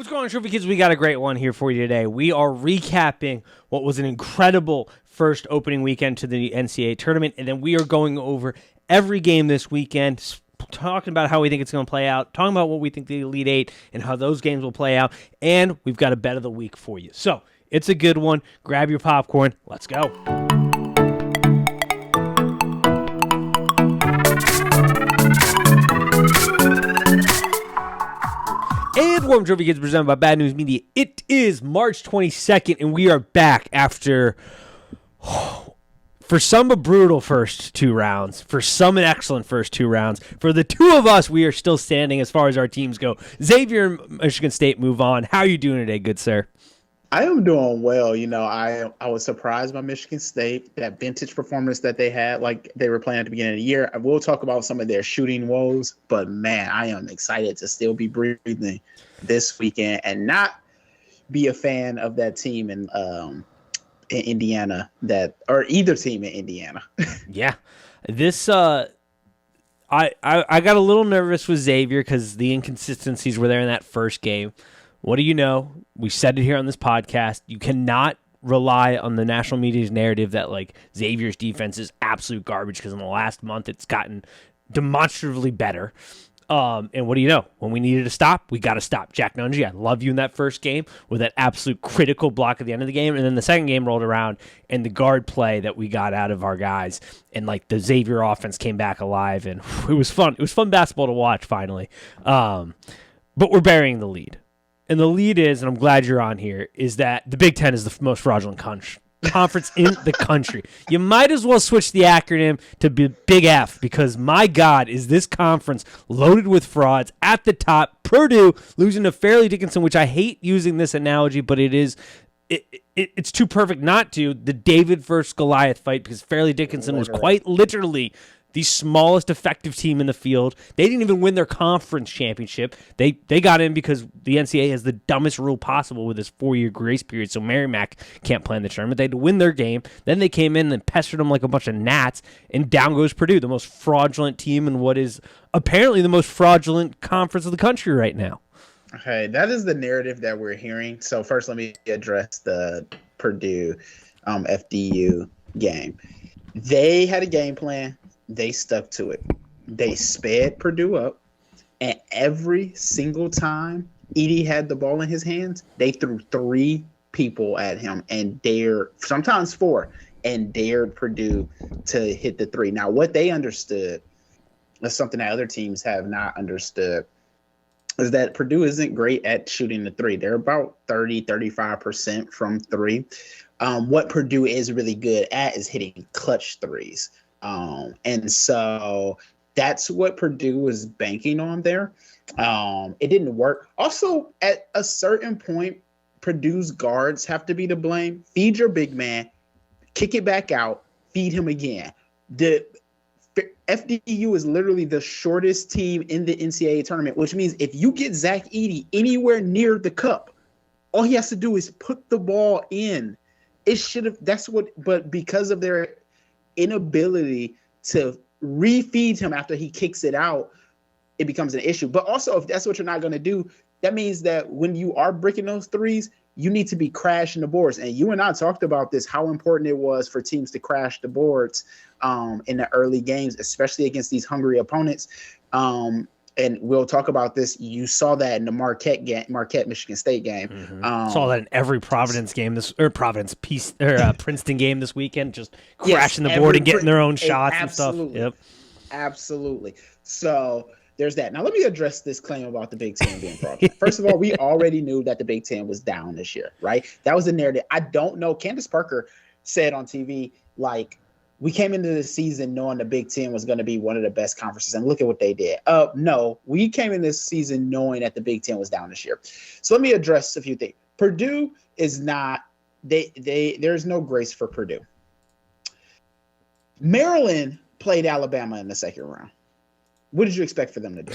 What's going on, Trophy Kids? We got a great one here for you today. We are recapping what was an incredible first opening weekend to the NCAA tournament, and then we are going over every game this weekend, talking about how we think it's going to play out, talking about what we think the Elite Eight and how those games will play out, and we've got a bet of the week for you. So it's a good one. Grab your popcorn. Let's go. And Warm Trophy Kids presented by Bad News Media. It is March 22nd, and we are back after, for some, a brutal first two rounds, for some, an excellent first two rounds. For the two of us, we are still standing as far as our teams go. Xavier and Michigan State move on. How are you doing today, good sir? I am doing well. You know, I was surprised by Michigan State, that vintage performance that they had, like they were playing at the beginning of the year. I will talk about some of their shooting woes, but man, I am excited to still be breathing this weekend and not be a fan of that team in Indiana, or either team in Indiana. Yeah, this I got a little nervous with Xavier because the inconsistencies were there in that first game. What do you know? We said it here on this podcast. You cannot rely on the national media's narrative that like Xavier's defense is absolute garbage because in the last month it's gotten demonstratively better. And what do you know? When we needed to stop, we got to stop. Jack Nungy, I love you in that first game with that absolute critical block at the end of the game. And then the second game rolled around and the guard play that we got out of our guys and like the Xavier offense came back alive and it was fun. It was fun basketball to watch finally. But we're burying the lead. And the lead is, and I'm glad you're on here, is that the Big Ten is the most fraudulent conference in the country. You might as well switch the acronym to Big F because, my God, is this conference loaded with frauds. At the top, Purdue losing to Fairleigh Dickinson, which I hate using this analogy, but it's too perfect not to. The David versus Goliath fight because Fairleigh Dickinson was quite literally the smallest effective team in the field. They didn't even win their conference championship. They got in because the NCAA has the dumbest rule possible with this 4-year grace period, so Merrimack can't play in the tournament. They had to win their game. Then they came in and pestered them like a bunch of gnats, and down goes Purdue, the most fraudulent team in what is apparently the most fraudulent conference of the country right now. Okay, that is the narrative that we're hearing. So first, let me address the Purdue FDU game. They had a game plan. They stuck to it. They sped Purdue up, and every single time Edey had the ball in his hands, they threw 3 people at him and sometimes 4, and dared Purdue to hit the 3. Now, what they understood is something that other teams have not understood, is that Purdue isn't great at shooting the 3. They're about 35% from 3. What Purdue is really good at is hitting clutch threes. And so that's what Purdue was banking on there. It didn't work. Also, at a certain point, Purdue's guards have to be to blame. Feed your big man, kick it back out, feed him again. The FDU is literally the shortest team in the NCAA tournament, which means if you get Zach Edey anywhere near the cup, all he has to do is put the ball in. But because of their inability to refeed him after he kicks it out, it becomes an issue. But also, if that's what you're not going to do, that means that when you are breaking those threes, you need to be crashing the boards. And you and I talked about this, how important it was for teams to crash the boards in the early games, especially against these hungry opponents. And we'll talk about this. You saw that in the Marquette Michigan State game. Mm-hmm. Saw that in every Providence game Princeton game this weekend, just crashing the board and getting their own shots and stuff. Yep, absolutely. So there's that. Now let me address this claim about the Big Ten being fraudulent. First of all, we already knew that the Big Ten was down this year, right? That was the narrative. I don't know. Candace Parker said on TV, like, we came into the season knowing the Big Ten was going to be one of the best conferences, and look at what they did. No, we came in this season knowing that the Big Ten was down this year. So let me address a few things. Purdue is not – there's no grace for Purdue. Maryland played Alabama in the second round. What did you expect for them to do?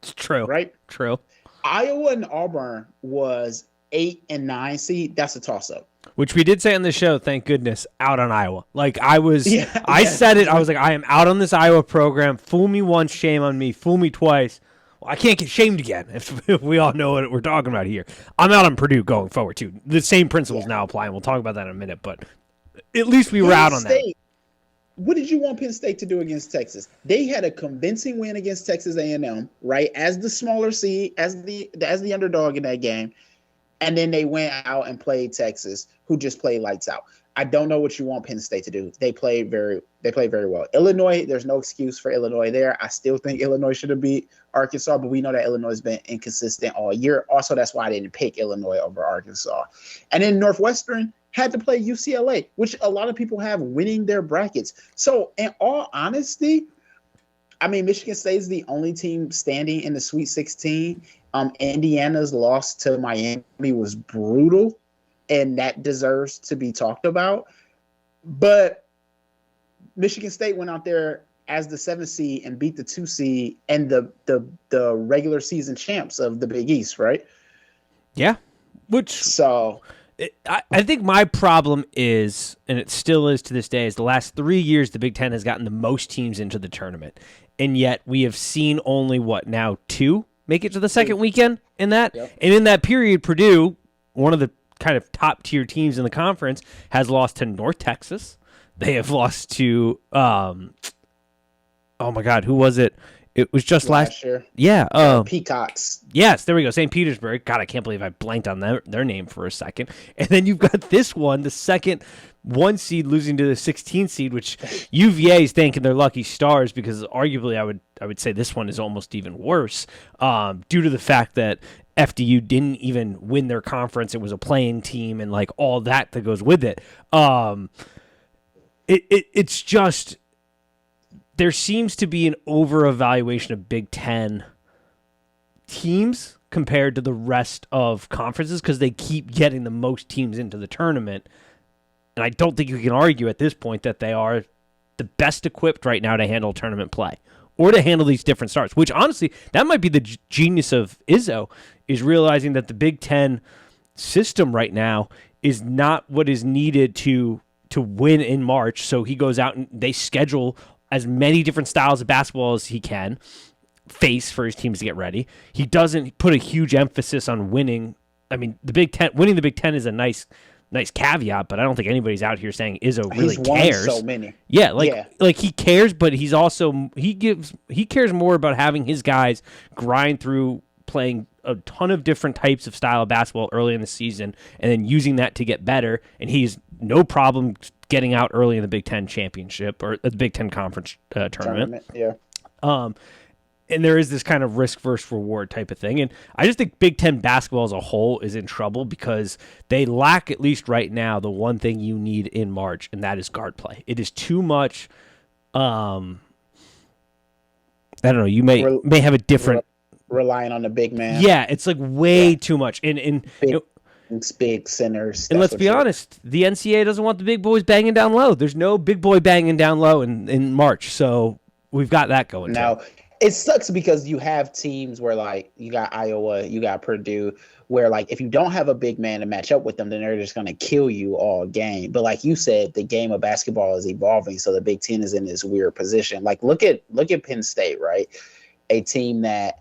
It's true. Right? True. Iowa and Auburn was 8 and 9 seed. That's a toss-up. Which we did say on the show, thank goodness, out on Iowa. Like, I said it. I was like, I am out on this Iowa program. Fool me once, shame on me. Fool me twice. Well, I can't get shamed again if we all know what we're talking about here. I'm out on Purdue going forward, too. The same principles now apply, and we'll talk about that in a minute, but at least we were out on that. What did you want Penn State to do against Texas? They had a convincing win against Texas A&M, right, as the smaller seed, as the underdog in that game, and then they went out and played Texas, who just played lights out. I don't know what you want Penn State to do. They played very well. Illinois, there's no excuse for Illinois there. I still think Illinois should have beat Arkansas, but we know that Illinois has been inconsistent all year. Also, that's why I didn't pick Illinois over Arkansas. And then Northwestern had to play UCLA, which a lot of people have winning their brackets. So, in all honesty, I mean, Michigan State is the only team standing in the Sweet 16. Indiana's loss to Miami was brutal, and that deserves to be talked about. But Michigan State went out there as the 7th seed and beat the 2 seed and the regular season champs of the Big East, right? Yeah. I think my problem is, and it still is to this day, is the last 3 years the Big Ten has gotten the most teams into the tournament. And yet we have seen only, 2 make it to the second weekend in that? Yep. And in that period, Purdue, one of the kind of top-tier teams in the conference, has lost to North Texas. They have lost to, oh my God, who was it? It was just last year. Yeah. Peacocks. Yes, there we go. St. Petersburg. God, I can't believe I blanked on their name for a second. And then you've got this one, the second 1 seed losing to the 16 seed, which UVA is thanking their lucky stars because arguably I would say this one is almost even worse due to the fact that FDU didn't even win their conference. It was a playing team and like all that goes with it. It's just there seems to be an over-evaluation of Big Ten teams compared to the rest of conferences because they keep getting the most teams into the tournament. And I don't think you can argue at this point that they are the best equipped right now to handle tournament play or to handle these different starts, which honestly, that might be the genius of Izzo, is realizing that the Big Ten system right now is not what is needed to win in March. So he goes out and they schedule as many different styles of basketball as he can face for his teams to get ready. He doesn't put a huge emphasis on winning. I mean, winning the Big Ten is a nice caveat, but I don't think anybody's out here saying Izzo really cares. Won so many. Yeah, like he cares, but he's also he cares more about having his guys grind through playing a ton of different types of style of basketball early in the season and then using that to get better. And he's no problem getting out early in the Big Ten championship or the Big Ten conference tournament. Yeah. And there is this kind of risk versus reward type of thing. And I just think Big Ten basketball as a whole is in trouble because they lack, at least right now, the one thing you need in March, and that is guard play. It is too much. I don't know. You may have a different relying on the big man. Yeah, it's like way too much. And big centers. And let's be honest, the NCAA doesn't want the big boys banging down low. There's no big boy banging down low in March, so we've got that going. Now, it sucks because you have teams where, like, you got Iowa, you got Purdue, where, like, if you don't have a big man to match up with them, then they're just going to kill you all game. But like you said, the game of basketball is evolving, so the Big Ten is in this weird position. Like, look at Penn State, right? A team that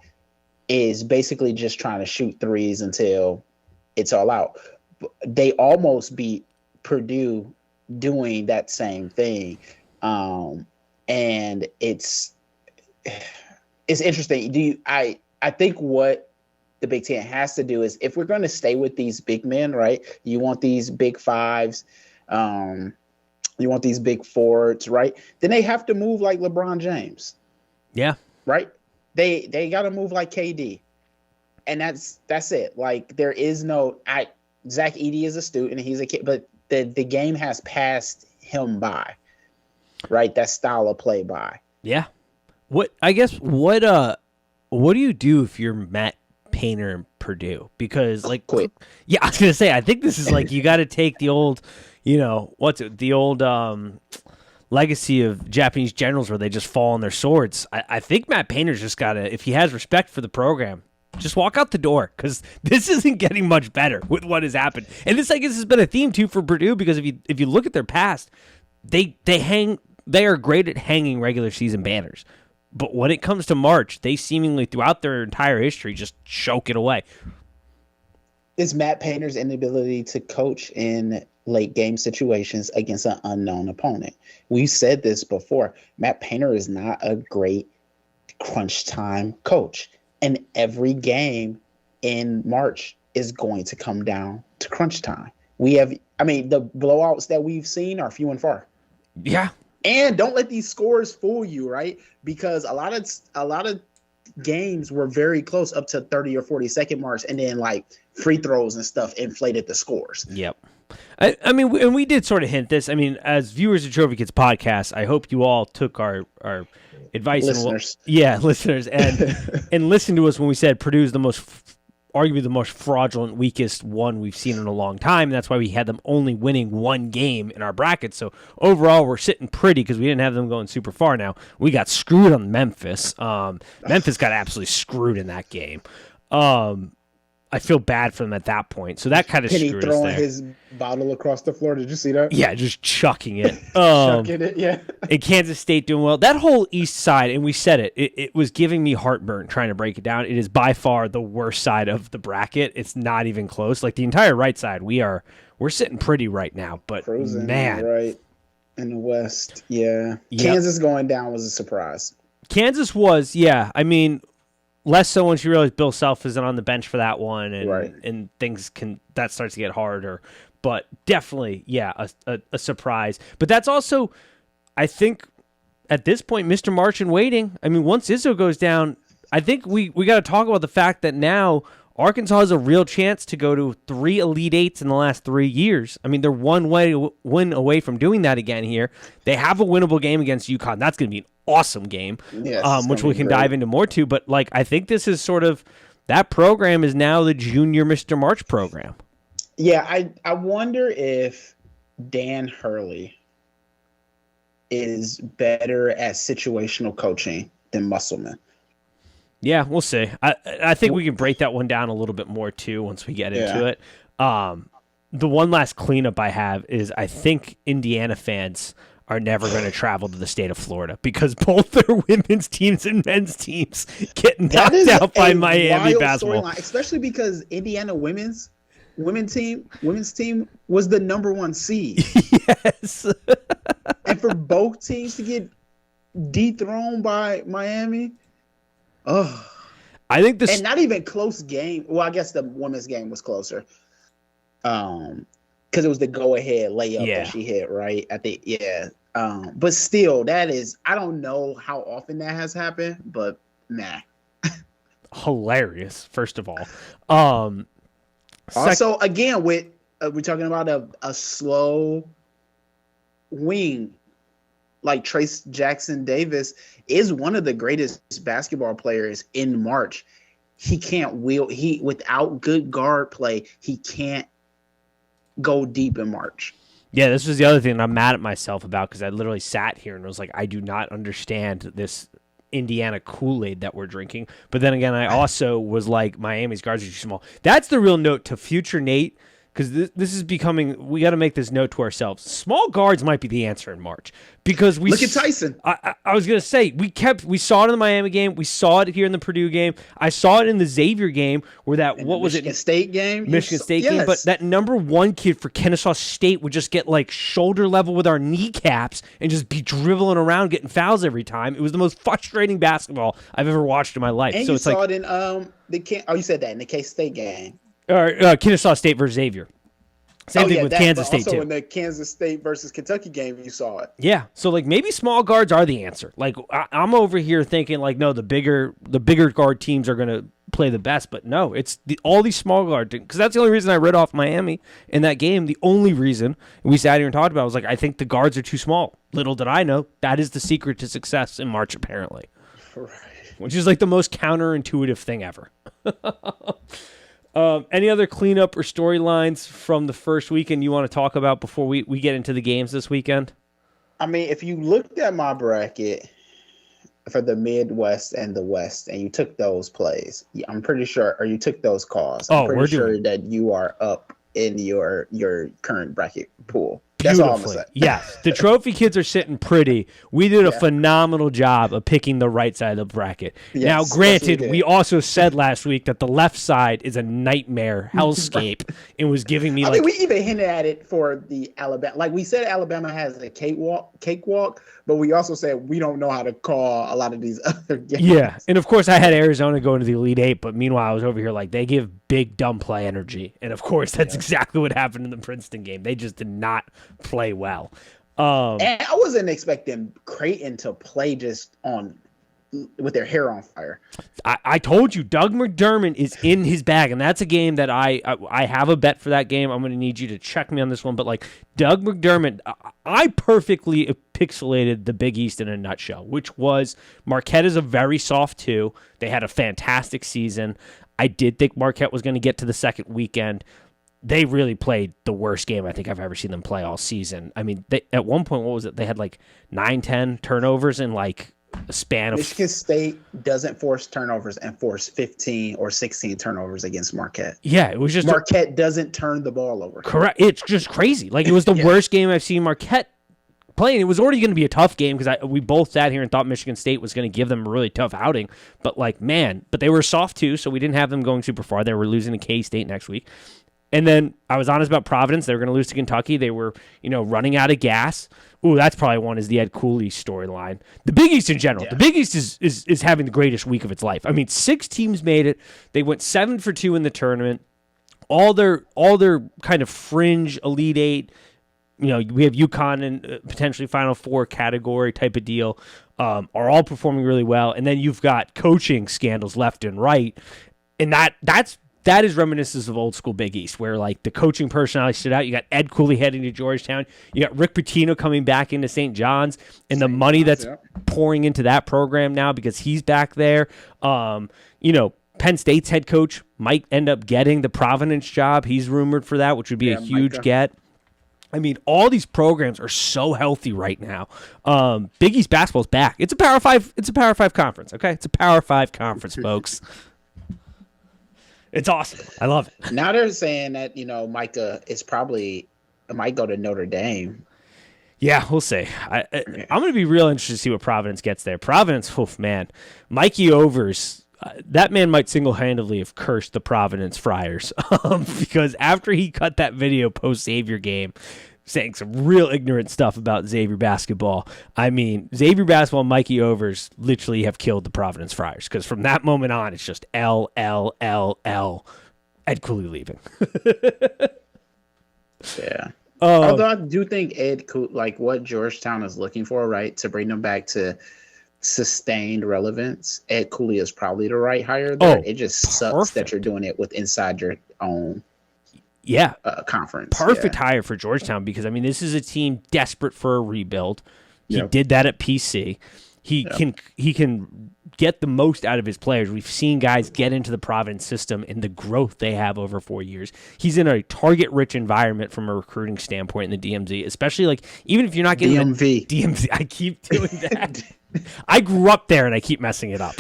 is basically just trying to shoot threes until it's all out. They almost beat Purdue doing that same thing. And it's interesting. I think what the Big Ten has to do is, if we're going to stay with these big men, right? You want these big fives, you want these big forwards, right? Then they have to move like LeBron James. Yeah. Right? They got to move like KD. And that's it. Like, there is no Zach Edey is a student, he's a kid, but the game has passed him by. Right? That style of play by. Yeah. What do you do if you're Matt Painter in Purdue? Because like quit. Yeah, I was gonna say, I think this is like you gotta take the old, legacy of Japanese generals where they just fall on their swords. I think Matt Painter's just gotta, if he has respect for the program, just walk out the door, because this isn't getting much better with what has happened. And this, I guess, has been a theme too for Purdue, because if you look at their past, they are great at hanging regular season banners. But when it comes to March, they seemingly throughout their entire history just choke it away. It's Matt Painter's inability to coach in late game situations against an unknown opponent. We said this before. Matt Painter is not a great crunch time coach. And every game in March is going to come down to crunch time. The blowouts that we've seen are few and far. Yeah. And don't let these scores fool you, right? Because a lot of games were very close up to 30 or 40-second marks, and then like free throws and stuff inflated the scores. Yep. I mean, and we did sort of hint this. I mean, as viewers of Trophy Kids podcast, I hope you all took our advice. Listeners. Listeners, and listened to us when we said Purdue's arguably the most fraudulent, weakest one we've seen in a long time. And that's why we had them only winning one game in our bracket. So overall, we're sitting pretty because we didn't have them going super far. Now we got screwed on Memphis. Memphis got absolutely screwed in that game. I feel bad for them at that point. So that kind of screwed us there. Penny throwing his bottle across the floor. Did you see that? Yeah, just chucking it. Chucking it, yeah. And Kansas State doing well. That whole east side, and we said it was giving me heartburn trying to break it down. It is by far the worst side of the bracket. It's not even close. Like the entire right side, we're sitting pretty right now. But Cruising, man, right in the West, yeah. Yep. Kansas going down was a surprise. Kansas was, yeah. I mean, less so once you realize Bill Self isn't on the bench for that one, and right. and that starts to get harder. But definitely, yeah, a surprise. But that's also, I think, at this point, Mr. March and waiting. I mean, once Izzo goes down, I think we got to talk about the fact that now Arkansas has a real chance to go to 3 Elite Eights in the last 3 years. I mean, they're one win away from doing that again here. They have a winnable game against UConn. That's going to be an awesome game, yes, which we can dive into more too. But like, I think this is sort of that program is now the junior Mr. March program. Yeah, I wonder if Dan Hurley is better at situational coaching than Musselman. Yeah, we'll see. I think we can break that one down a little bit more too once we get into it. The one last cleanup I have is I think Indiana fans are never going to travel to the state of Florida because both their women's teams and men's teams get knocked out by Miami basketball. Especially because Indiana women's team was the number 1 seed. Yes. And for both teams to get dethroned by Miami, I think and not even close game. Well, I guess the women's game was closer. Because it was the go-ahead layup that she hit, right? I think, yeah. But still, that is, I don't know how often that has happened, but nah. Hilarious, first of all. Also, again, with we're talking about a slow wing, like Trace Jackson Davis is one of the greatest basketball players in March. He can't without good guard play, he can't go deep in March. Yeah, this was the other thing I'm mad at myself about because I literally sat here and was like, I do not understand this Indiana Kool-Aid that we're drinking. But then again, I also was like, Miami's guards are too small. That's the real note to future Nate, because this is becoming, we got to make this note to ourselves. Small guards might be the answer in March because we look at Tyson. I was going to say, we saw it in the Miami game. We saw it here in the Purdue game. I saw it in the Xavier game where Michigan State game? Michigan State game. But that number 1 kid for Kennesaw State would just get like shoulder level with our kneecaps and just be dribbling around getting fouls every time. It was the most frustrating basketball I've ever watched in my life. And so you it's saw like, it in you said that in the K-State game. Or Kennesaw State versus Xavier. Same thing with Kansas State, too. Also in the Kansas State versus Kentucky game, you saw it. Yeah, so like maybe small guards are the answer. Like I'm over here thinking like, no, the bigger guard teams are going to play the best, but no, it's all these small guard teams. Because that's the only reason I read off Miami in that game. The only reason we sat here and talked about it was like, I think the guards are too small. Little did I know that is the secret to success in March, apparently. Right. Which is like the most counterintuitive thing ever. Any other cleanup or storylines from the first weekend you want to talk about before we get into the games this weekend? I mean, if you looked at my bracket for the Midwest and the West and you took those plays, I'm pretty sure, or you took those calls, I'm pretty sure that you are up in your current bracket pool. That's all I'm gonna beautifully. say. Yes, the trophy kids are sitting pretty. We did a Yeah. phenomenal job of picking the right side of the bracket. Yes, Now, yes, we granted, did. we also said last week that the left side is a nightmare hellscape and was giving me I like mean, we even hinted at it for the Alabama. Like we said, Alabama has a cakewalk, but we also said we don't know how to call a lot of these other games. yeah, and of course I had Arizona going to the Elite Eight, but meanwhile I was over here like they give big dumb play energy, and of course that's exactly what happened in the Princeton game. They just did not play well. And I wasn't expecting Creighton to play just on with their hair on fire. I told you Doug McDermott is in his bag, and that's a game that I have a bet for that game. I'm going to need you to check me on this one, but like Doug McDermott, I perfectly pixelated the Big East in a nutshell, which was Marquette is a very soft 2. They had a fantastic season. I did think Marquette was going to get to the second weekend. They really played the worst game I think I've ever seen them play all season. I mean, at one point, what was it? They had like 9-10 turnovers in like a span of... Michigan State doesn't force turnovers and force 15 or 16 turnovers against Marquette. Yeah, it was just... Marquette doesn't turn the ball over. Correct. It's just crazy. Like, it was the worst game I've seen Marquette playing. It was already going to be a tough game because we both sat here and thought Michigan State was going to give them a really tough outing. But, like, man, but they were soft too, so we didn't have them going super far. They were losing to K-State next week. And then I was honest about Providence. They were going to lose to Kentucky. They were, running out of gas. Ooh, that's probably one is the Ed Cooley storyline. The Big East in general. Yeah. The Big East is having the greatest week of its life. I mean, 6 teams made it. They went 7 for 2 in the tournament. All their kind of fringe Elite Eight. We have UConn and potentially Final Four category type of deal. Are all performing really well. And then you've got coaching scandals left and right. And that is reminiscent of old school Big East, where like the coaching personality stood out. You got Ed Cooley heading to Georgetown. You got Rick Pitino coming back into St. John's, and the money that's pouring into that program now because he's back there. Penn State's head coach might end up getting the Providence job. He's rumored for that, which would be a huge get. I mean, all these programs are so healthy right now. Big East basketball's back. It's a Power 5. It's a Power 5 conference. Okay, it's a Power 5 conference, folks. It's awesome. I love it. Now they're saying that, Micah might go to Notre Dame. Yeah, we'll see. I'm going to be real interested to see what Providence gets there. Providence, man. Mikey Overs, that man might single-handedly have cursed the Providence Friars because after he cut that video post-Xavier game, saying some real ignorant stuff about Xavier basketball. I mean, Xavier basketball and Mikey Overs literally have killed the Providence Friars because from that moment on, it's just L, L, L, L. Ed Cooley leaving. Yeah. Although I do think Ed Cooley, like what Georgetown is looking for, right, to bring them back to sustained relevance, Ed Cooley is probably the right hire there. It just sucks that you're doing it with inside your own conference. Perfect hire for Georgetown because, I mean, this is a team desperate for a rebuild. He did that at PC. He can get the most out of his players. We've seen guys get into the Providence system and the growth they have over 4 years. He's in a target-rich environment from a recruiting standpoint in the DMZ, especially like even if you're not getting DMV. I keep doing that. I grew up there and I keep messing it up.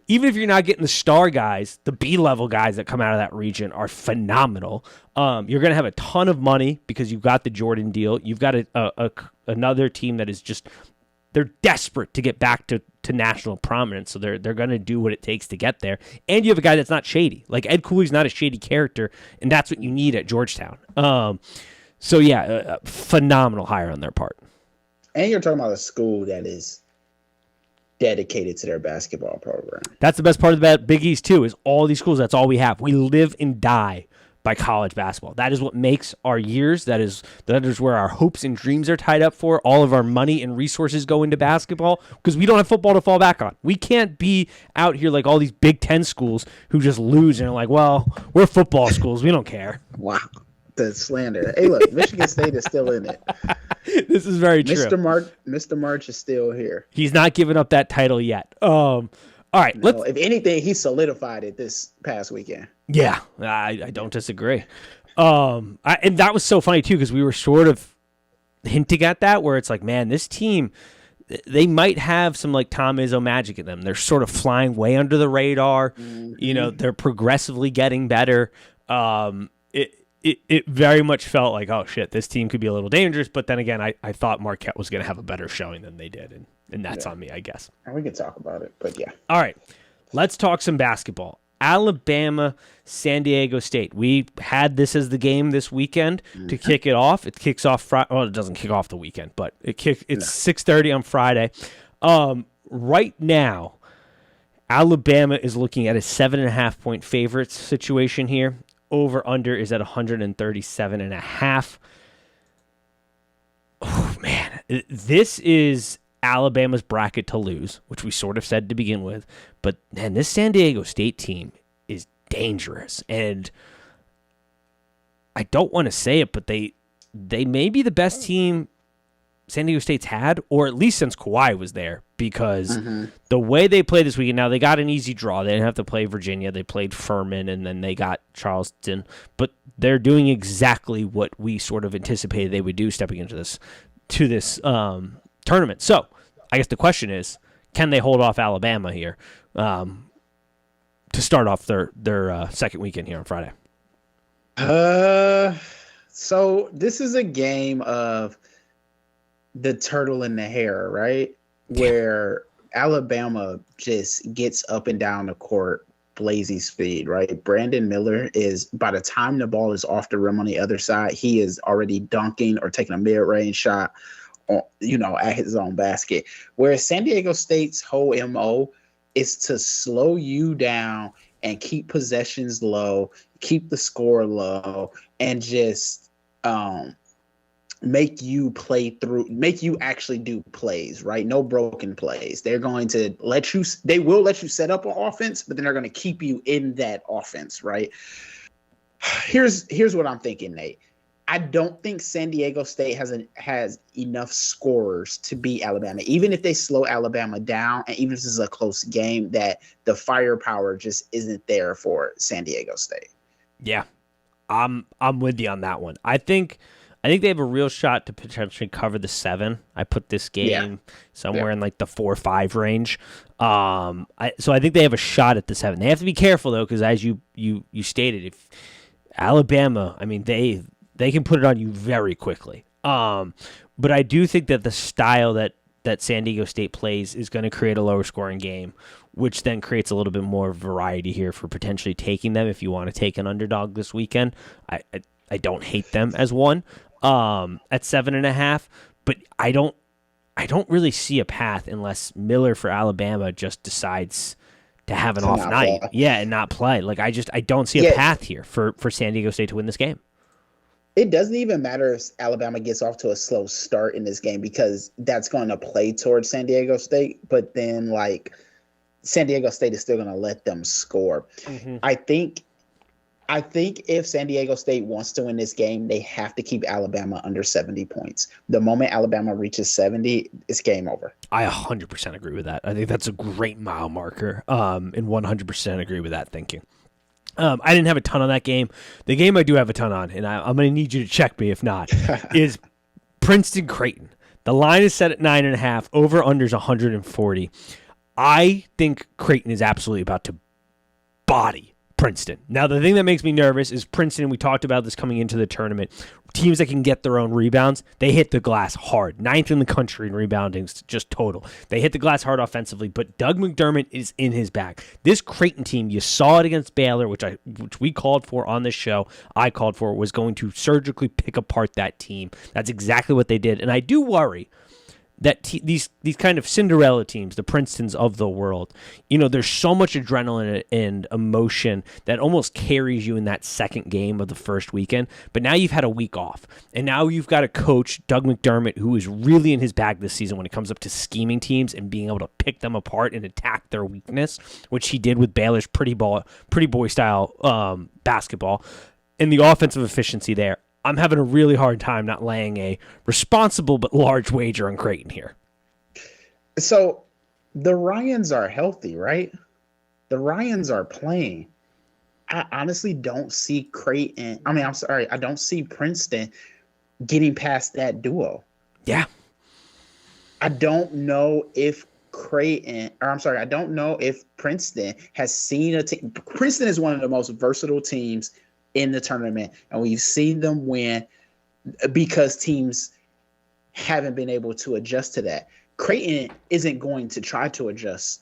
Even if you're not getting the star guys, the B-level guys that come out of that region are phenomenal. You're going to have a ton of money because you've got the Jordan deal. You've got another team that is just they're desperate to get back to national prominence, so they're going to do what it takes to get there. And you have a guy that's not shady. Like Ed Cooley's not a shady character, and that's what you need at Georgetown. So yeah, a phenomenal hire on their part. And you're talking about a school that is dedicated to their basketball program. That's the best part of the Big East too, is all these schools, that's all we have. We live and die by college basketball. That is what makes our years. That is where our hopes and dreams are tied up for. All of our money and resources go into basketball because we don't have football to fall back on. We can't be out here like all these Big Ten schools who just lose and are like, well, we're football schools. We don't care. Wow. The slander. Hey, look, Michigan State is still in it. This is very true. Mr. March is still here. He's not giving up that title yet. All right. If anything, he solidified it this past weekend. Yeah, I don't disagree. And that was so funny, too, because we were sort of hinting at that, where it's like, man, this team, they might have some like Tom Izzo magic in them. They're sort of flying way under the radar. Mm-hmm. They're progressively getting better. it very much felt like, oh shit, this team could be a little dangerous. But then again, I thought Marquette was going to have a better showing than they did, and that's on me, I guess. And we can talk about it, but yeah. All right, let's talk some basketball. Alabama, San Diego State. We had this as the game this weekend to kick it off. It kicks off Friday. Well, it doesn't kick off the weekend, but it's 6:30 on Friday. Right now, Alabama is looking at a 7.5-point favorites situation here. Over under is at 137.5. Oh man, this is Alabama's bracket to lose, which we sort of said to begin with. But man, this San Diego State team is dangerous, and I don't want to say it, but they may be the best team San Diego State's had, or at least since Kawhi was there, because the way they played this weekend, now they got an easy draw. They didn't have to play Virginia. They played Furman, and then they got Charleston. But they're doing exactly what we sort of anticipated they would do stepping into this tournament. So I guess the question is, can they hold off Alabama here to start off their second weekend here on Friday? So this is a game of the turtle and the hare, right? Where Alabama just gets up and down the court, blazing speed, right? Brandon Miller is, by the time the ball is off the rim on the other side, he is already dunking or taking a mid-range shot, at his own basket. Whereas San Diego State's whole MO is to slow you down and keep possessions low, keep the score low, and just make you actually do plays, right? No broken plays. They're going to they will let you set up an offense, but then they're going to keep you in that offense, right? Here's what I'm thinking, Nate. I don't think San Diego State has enough scorers to beat Alabama. Even if they slow Alabama down, and even if this is a close game, that the firepower just isn't there for San Diego State. Yeah, I'm with you on that one. I think they have a real shot to potentially cover the 7. I put this game somewhere in like the 4-5 range. So I think they have a shot at the 7. They have to be careful though, because as you stated, if Alabama, I mean they can put it on you very quickly. But I do think that the style that San Diego State plays is going to create a lower scoring game, which then creates a little bit more variety here for potentially taking them if you want to take an underdog this weekend. I don't hate them as one at 7.5, but I don't really see a path unless Miller for Alabama just decides to have an off night. Play. Yeah, and not play. Like I don't see a path here for San Diego State to win this game. It doesn't even matter if Alabama gets off to a slow start in this game, because that's going to play towards San Diego State. But then, like, San Diego State is still going to let them score. Mm-hmm. I think if San Diego State wants to win this game, they have to keep Alabama under 70 points. The moment Alabama reaches 70, it's game over. I 100% agree with that. I think that's a great mile marker, and 100% agree with that thinking. I didn't have a ton on that game. The game I do have a ton on, and I'm going to need you to check me if not, is Princeton-Creighton. The line is set at 9.5. Over-under's 140. I think Creighton is absolutely about to body Princeton. Now, the thing that makes me nervous is Princeton, we talked about this coming into the tournament, teams that can get their own rebounds, they hit the glass hard. 9th in the country in rebounding, just total. They hit the glass hard offensively, but Doug McDermott is in his bag. This Creighton team, you saw it against Baylor, which we called for on this show, I called for, was going to surgically pick apart that team. That's exactly what they did. And I do worry that these kind of Cinderella teams, the Princetons of the world, there's so much adrenaline and emotion that almost carries you in that second game of the first weekend. But now you've had a week off, and now you've got a coach, Doug McDermott, who is really in his bag this season when it comes up to scheming teams and being able to pick them apart and attack their weakness, which he did with Baylor's pretty boy style basketball, and the offensive efficiency there. I'm having a really hard time not laying a responsible but large wager on Creighton here. So the Ryans are healthy, right? The Ryans are playing. I honestly don't see Creighton. I don't see Princeton getting past that duo. Yeah. I don't know if I don't know if Princeton has seen a team. Princeton is one of the most versatile teams in the tournament, and we've seen them win because teams haven't been able to adjust to that. Creighton isn't going to try to adjust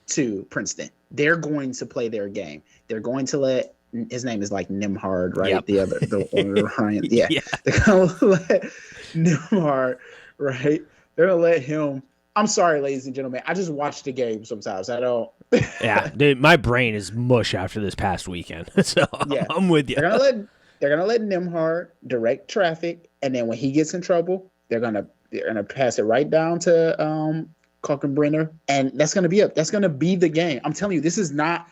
to Princeton. They're going to play their game. They're going to let his name is like Nimhard, right? Yep. The Ryan. Yeah. Yeah. They're gonna let Nimhard, right? They're gonna let him. I'm sorry, ladies and gentlemen. I just watch the game sometimes. I don't. Yeah, dude, my brain is mush after this past weekend, so Yeah. I'm with you. They're gonna let Nimhard direct traffic, and then when he gets in trouble, they're gonna pass it right down to Kalkenbrenner, and that's gonna be the game. I'm telling you, this is not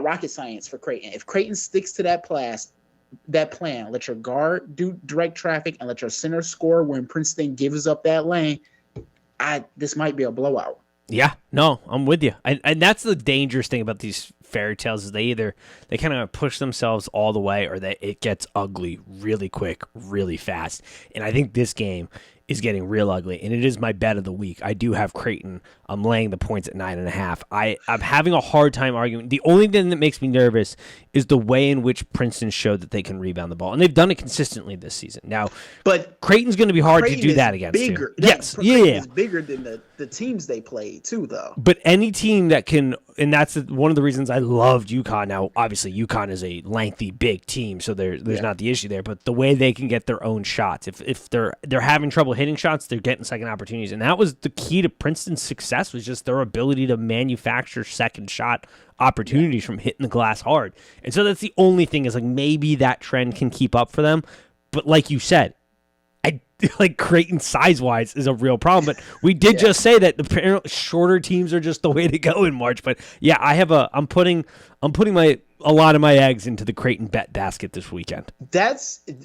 rocket science for Creighton. If Creighton sticks to that plan, let your guard do direct traffic and let your center score when Princeton gives up that lane, this might be a blowout. Yeah, no, I'm with you. And that's the dangerous thing about these fairy tales is they kind of push themselves all the way, or it gets ugly really quick, really fast. And I think this game is getting real ugly, and it is my bet of the week. I do have Creighton. I'm laying the points at 9.5. I'm having a hard time arguing. The only thing that makes me nervous is the way in which Princeton showed that they can rebound the ball, and they've done it consistently this season. Now, but Creighton's going to be hard Creighton to do that against. Bigger. Yes, Creighton yeah. is bigger than the teams they played too, though. But any team that can, and that's one of the reasons I loved UConn. Now, obviously, UConn is a lengthy, big team, so there's not the issue there. But the way they can get their own shots, if they're having trouble hitting shots, they're getting second opportunities, and that was the key to Princeton's success, was just their ability to manufacture second shot opportunities from hitting the glass hard. And so that's the only thing, is like maybe that trend can keep up for them. But like you said, I like Creighton size-wise is a real problem. But we did just say that the shorter teams are just the way to go in March. But yeah, I'm putting a lot of my eggs into the Creighton bet basket this weekend.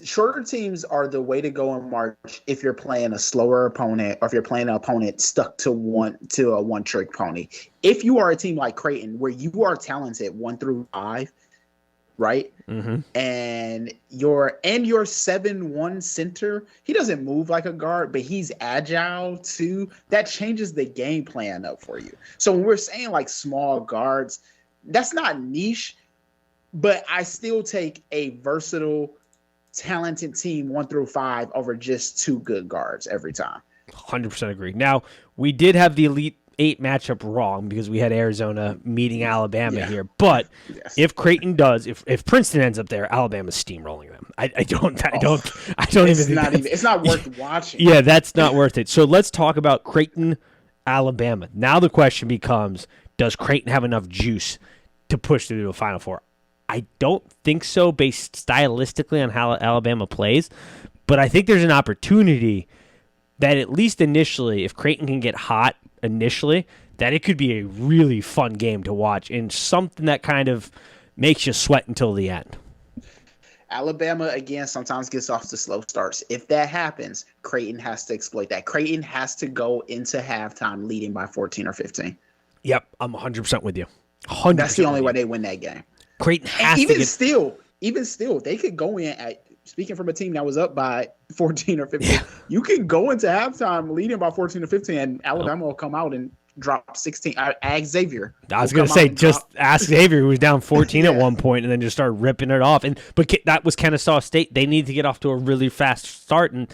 Shorter teams are the way to go in March if you're playing a slower opponent, or if you're playing an opponent stuck to a one-trick pony. If you are a team like Creighton, where you are talented 1 through 5, right? Mm-hmm. And your 7-1 center, he doesn't move like a guard, but he's agile too. That changes the game plan up for you. So when we're saying like small guards, that's not niche, but I still take a versatile, talented team 1 through 5 over just 2 good guards every time. 100% agree. Now, we did have the Elite 8 matchup wrong because we had Arizona meeting Alabama here. But if Creighton does, if Princeton ends up there, Alabama's steamrolling them. I don't even. It's not worth watching. Yeah, that's not worth it. So let's talk about Creighton, Alabama. Now the question becomes: does Creighton have enough juice to push through to a Final Four? I don't think so, based stylistically on how Alabama plays. But I think there's an opportunity that at least initially, if Creighton can get hot initially, that it could be a really fun game to watch and something that kind of makes you sweat until the end. Alabama, again, sometimes gets off to slow starts. If that happens, Creighton has to exploit that. Creighton has to go into halftime leading by 14 or 15. Yep, I'm 100% with you. 100%. That's the only way they win that game. Creighton has even to get... even still, they could go in at, speaking from a team that was up by 14 or 15, you can go into halftime leading by 14 or 15, and Alabama will come out and drop 16. Ask Xavier. I was going to say, just ask Xavier, who was down 14 at one point and then just started ripping it off. But that was Kennesaw State. They needed to get off to a really fast start, and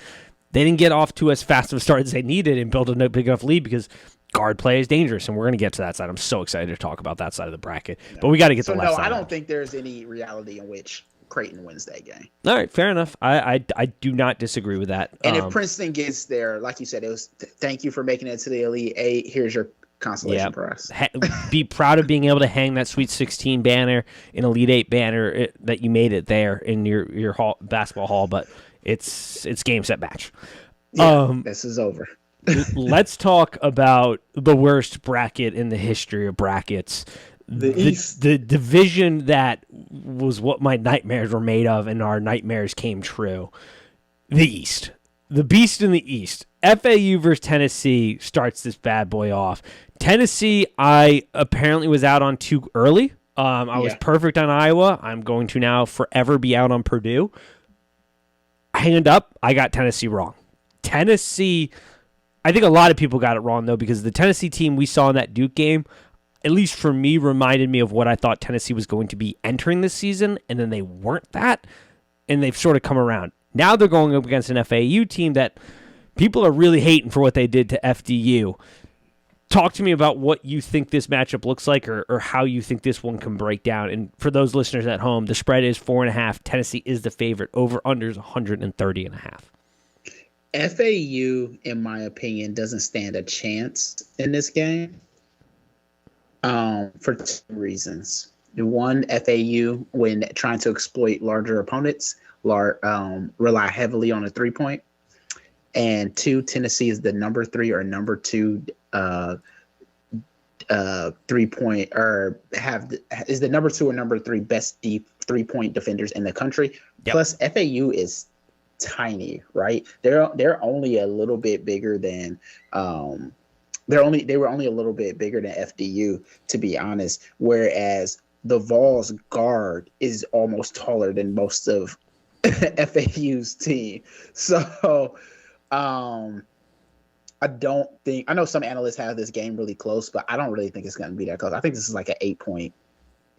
they didn't get off to as fast of a start as they needed and build a big enough lead because guard play is dangerous, and we're going to get to that side. I'm so excited to talk about that side of the bracket. No. But we got to get the left side. I don't think there's any reality in which Creighton wins that game. All right, fair enough. I do not disagree with that. And if Princeton gets there, like you said, it was thank you for making it to the Elite 8. Here's your consolation prize. Be proud of being able to hang that Sweet 16 banner, an Elite 8 banner that you made it there in your basketball hall. But it's game, set, match. Yeah, this is over. Let's talk about the worst bracket in the history of brackets. The East. The division that was what my nightmares were made of, and our nightmares came true. The East. The Beast in the East. FAU versus Tennessee starts this bad boy off. Tennessee, I apparently was out on too early. I was perfect on Iowa. I'm going to now forever be out on Purdue. Hand up, I got Tennessee wrong. Tennessee, I think a lot of people got it wrong, though, because the Tennessee team we saw in that Duke game, at least for me, reminded me of what I thought Tennessee was going to be entering this season, and then they weren't that, and they've sort of come around. Now they're going up against an FAU team that people are really hating for what they did to FDU. Talk to me about what you think this matchup looks like, or how you think this one can break down. And for those listeners at home, the spread is 4.5. Tennessee is the favorite. Over/under is 130.5. FAU, in my opinion, doesn't stand a chance in this game. For two reasons. One, FAU, when trying to exploit larger opponents, rely heavily on a 3-point. And two, Tennessee is the number 3 or number 2 3-point, or is the number 2 or number 3 best deep 3-point defenders in the country. Yep. Plus, FAU is tiny, right? They're only a little bit bigger than they were only a little bit bigger than FDU, to be honest. Whereas the Vols guard is almost taller than most of FAU's team. So I don't think, I know some analysts have this game really close, but I don't really think it's going to be that close. I think this is like an 8-point,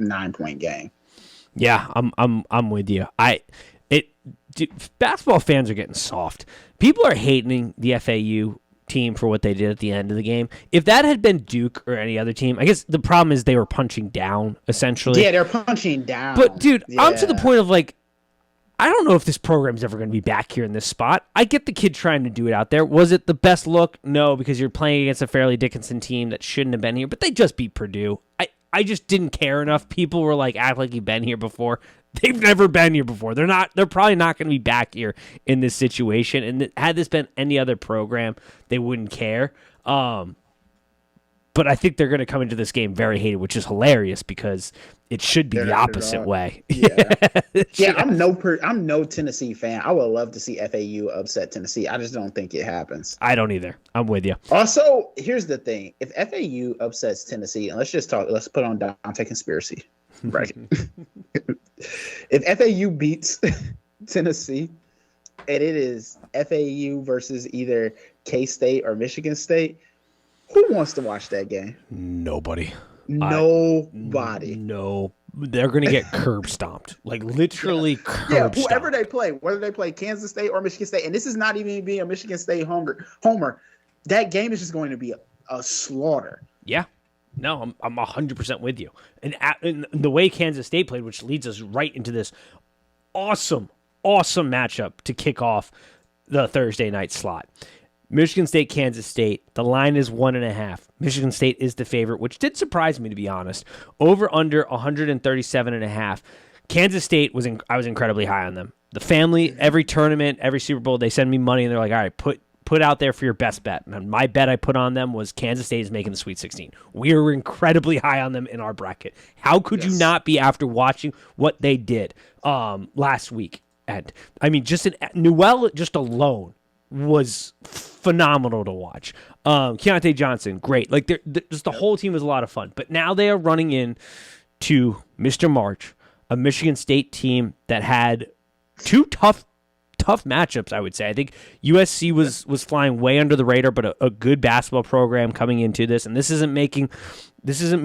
9-point game. Yeah, I'm with you. Basketball fans are getting soft. People are hating the FAU team for what they did at the end of the game. If that had been Duke or any other team, I guess the problem is they were punching down, essentially. Yeah, they're punching down. But, dude, yeah. I'm to the point of, like, I don't know if this program's ever going to be back here in this spot. I get the kid trying to do it out there. Was it the best look? No, because you're playing against a Fairleigh Dickinson team that shouldn't have been here, but they just beat Purdue. I just didn't care enough. People were like, act like you've been here before. They've never been here before. They're probably not going to be back here in this situation. And had this been any other program, they wouldn't care. But I think they're going to come into this game very hated, which is hilarious because it should be the opposite way. Yeah, yeah. I'm no Tennessee fan. I would love to see FAU upset Tennessee. I just don't think it happens. I don't either. I'm with you. Also, here's the thing: if FAU upsets Tennessee, and let's put on Dante Conspiracy, right? If FAU beats Tennessee, and it is FAU versus either K-State or Michigan State, who wants to watch that game? Nobody. Nobody. No. They're going to get curb stomped. Like, literally curb stomped. Yeah, whoever they play, whether they play Kansas State or Michigan State, and this is not even being a Michigan State homer, that game is just going to be a slaughter. Yeah. No, I'm 100% with you. And the way Kansas State played, which leads us right into this awesome matchup to kick off the Thursday night slot. Michigan State, Kansas State. The line is 1.5. Michigan State is the favorite, which did surprise me, to be honest. Over under 137.5. Kansas State I was incredibly high on them. The family, every tournament, every Super Bowl, they send me money and they're like, all right, put out there for your best bet. And my bet I put on them was Kansas State is making the Sweet 16. We were incredibly high on them in our bracket. How could you not be after watching what they did last week? And I mean, Newell just alone was phenomenal to watch. Keontae Johnson, great. Like, just the whole team was a lot of fun. But now they are running in to Mr. March, a Michigan State team that had two tough matchups, I would say. I think USC was flying way under the radar, but a good basketball program coming into this. And this isn't me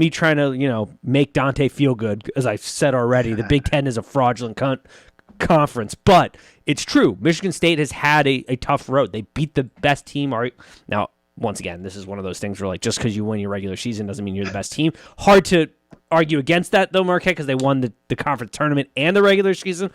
trying to, make Dante feel good. As I've said already, the Big Ten is a fraudulent conference, but it's true. Michigan State has had a tough road. They beat the best team. Now, once again, this is one of those things where, like, just because you win your regular season doesn't mean you're the best team. Hard to argue against that, though, Marquette, because they won the conference tournament and the regular season.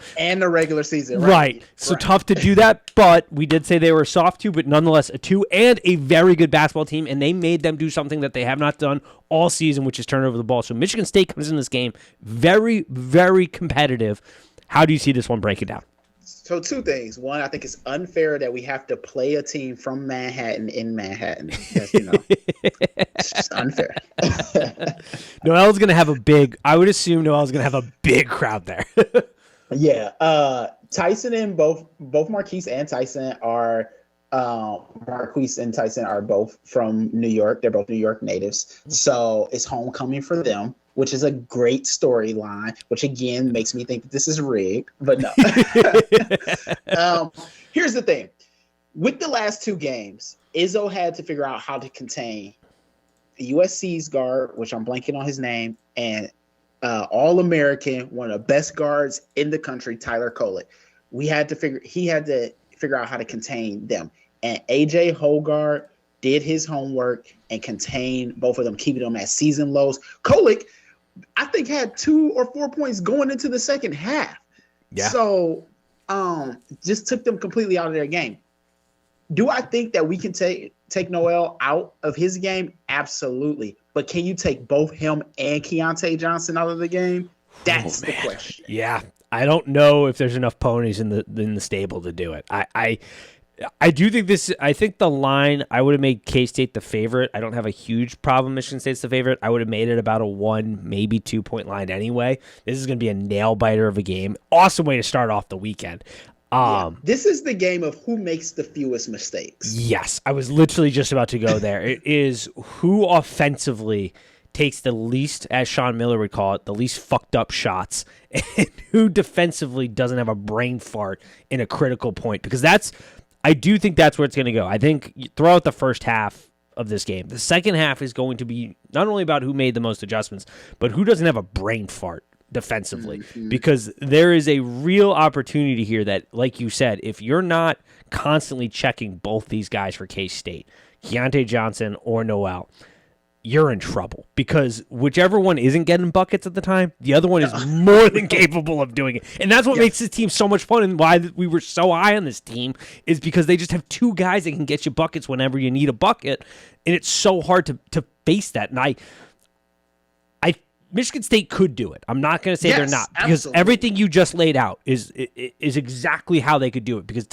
Right. So tough to do that, but we did say they were a soft 2, but nonetheless a 2 and a very good basketball team, and they made them do something that they have not done all season, which is turn over the ball. So Michigan State comes in this game very, very competitive. How do you see this one breaking down? So two things. One, I think it's unfair that we have to play a team from Manhattan in Manhattan. It's just unfair. Noel's going to have I would assume Noel's going to have a big crowd there. Yeah. Tyson and both Marquise and Tyson are Marquise and Tyson are both from New York. They're both New York natives. So it's homecoming for them, which is a great storyline, which again makes me think that this is rigged, but no. Here's the thing. With the last two games, Izzo had to figure out how to contain USC's guard, which I'm blanking on his name, and All-American, one of the best guards in the country, Tyler Kolek. He had to figure out how to contain them. And AJ Hoggard did his homework and contained both of them, keeping them at season lows. Kolek, I think, had 2 or 4 points going into the second half. Yeah. So just took them completely out of their game. Do I think that we can take Noel out of his game? Absolutely. But can you take both him and Keontae Johnson out of the game? That's the question. Yeah. I don't know if there's enough ponies in the stable to do it. I do think this. I think the line, I would have made K-State the favorite. I don't have a huge problem Michigan State's the favorite. I would have made it about a 1, maybe 2 point line anyway. This is going to be a nail biter of a game. Awesome way to start off the weekend. This is the game of who makes the fewest mistakes. Yes, I was literally just about to go there. It is who offensively takes the least, as Sean Miller would call it, the least fucked up shots, and who defensively doesn't have a brain fart in a critical point. Because I do think that's where it's going to go. I think throughout the first half of this game, the second half is going to be not only about who made the most adjustments, but who doesn't have a brain fart defensively, because there is a real opportunity here that, like you said, if you're not constantly checking both these guys for K-State, Keontae Johnson or Noel, you're in trouble, because whichever one isn't getting buckets at the time, the other one is more than capable of doing it. And that's what makes this team so much fun, and why we were so high on this team is because they just have 2 guys that can get you buckets whenever you need a bucket, and it's so hard to face that. And Michigan State could do it. I'm not going to say they're not, because everything you just laid out is exactly how they could do it, because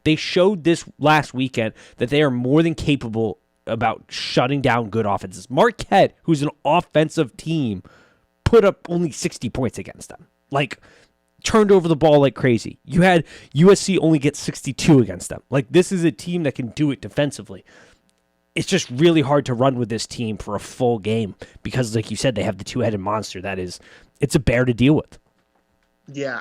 they showed this last weekend that they are more than capable about shutting down good offenses. Marquette, who's an offensive team, put up only 60 points against them. Like, turned over the ball like crazy. You had USC only get 62 against them. Like, this is a team that can do it defensively. It's just really hard to run with this team for a full game because, like you said, they have the 2-headed monster. It's a bear to deal with. Yeah,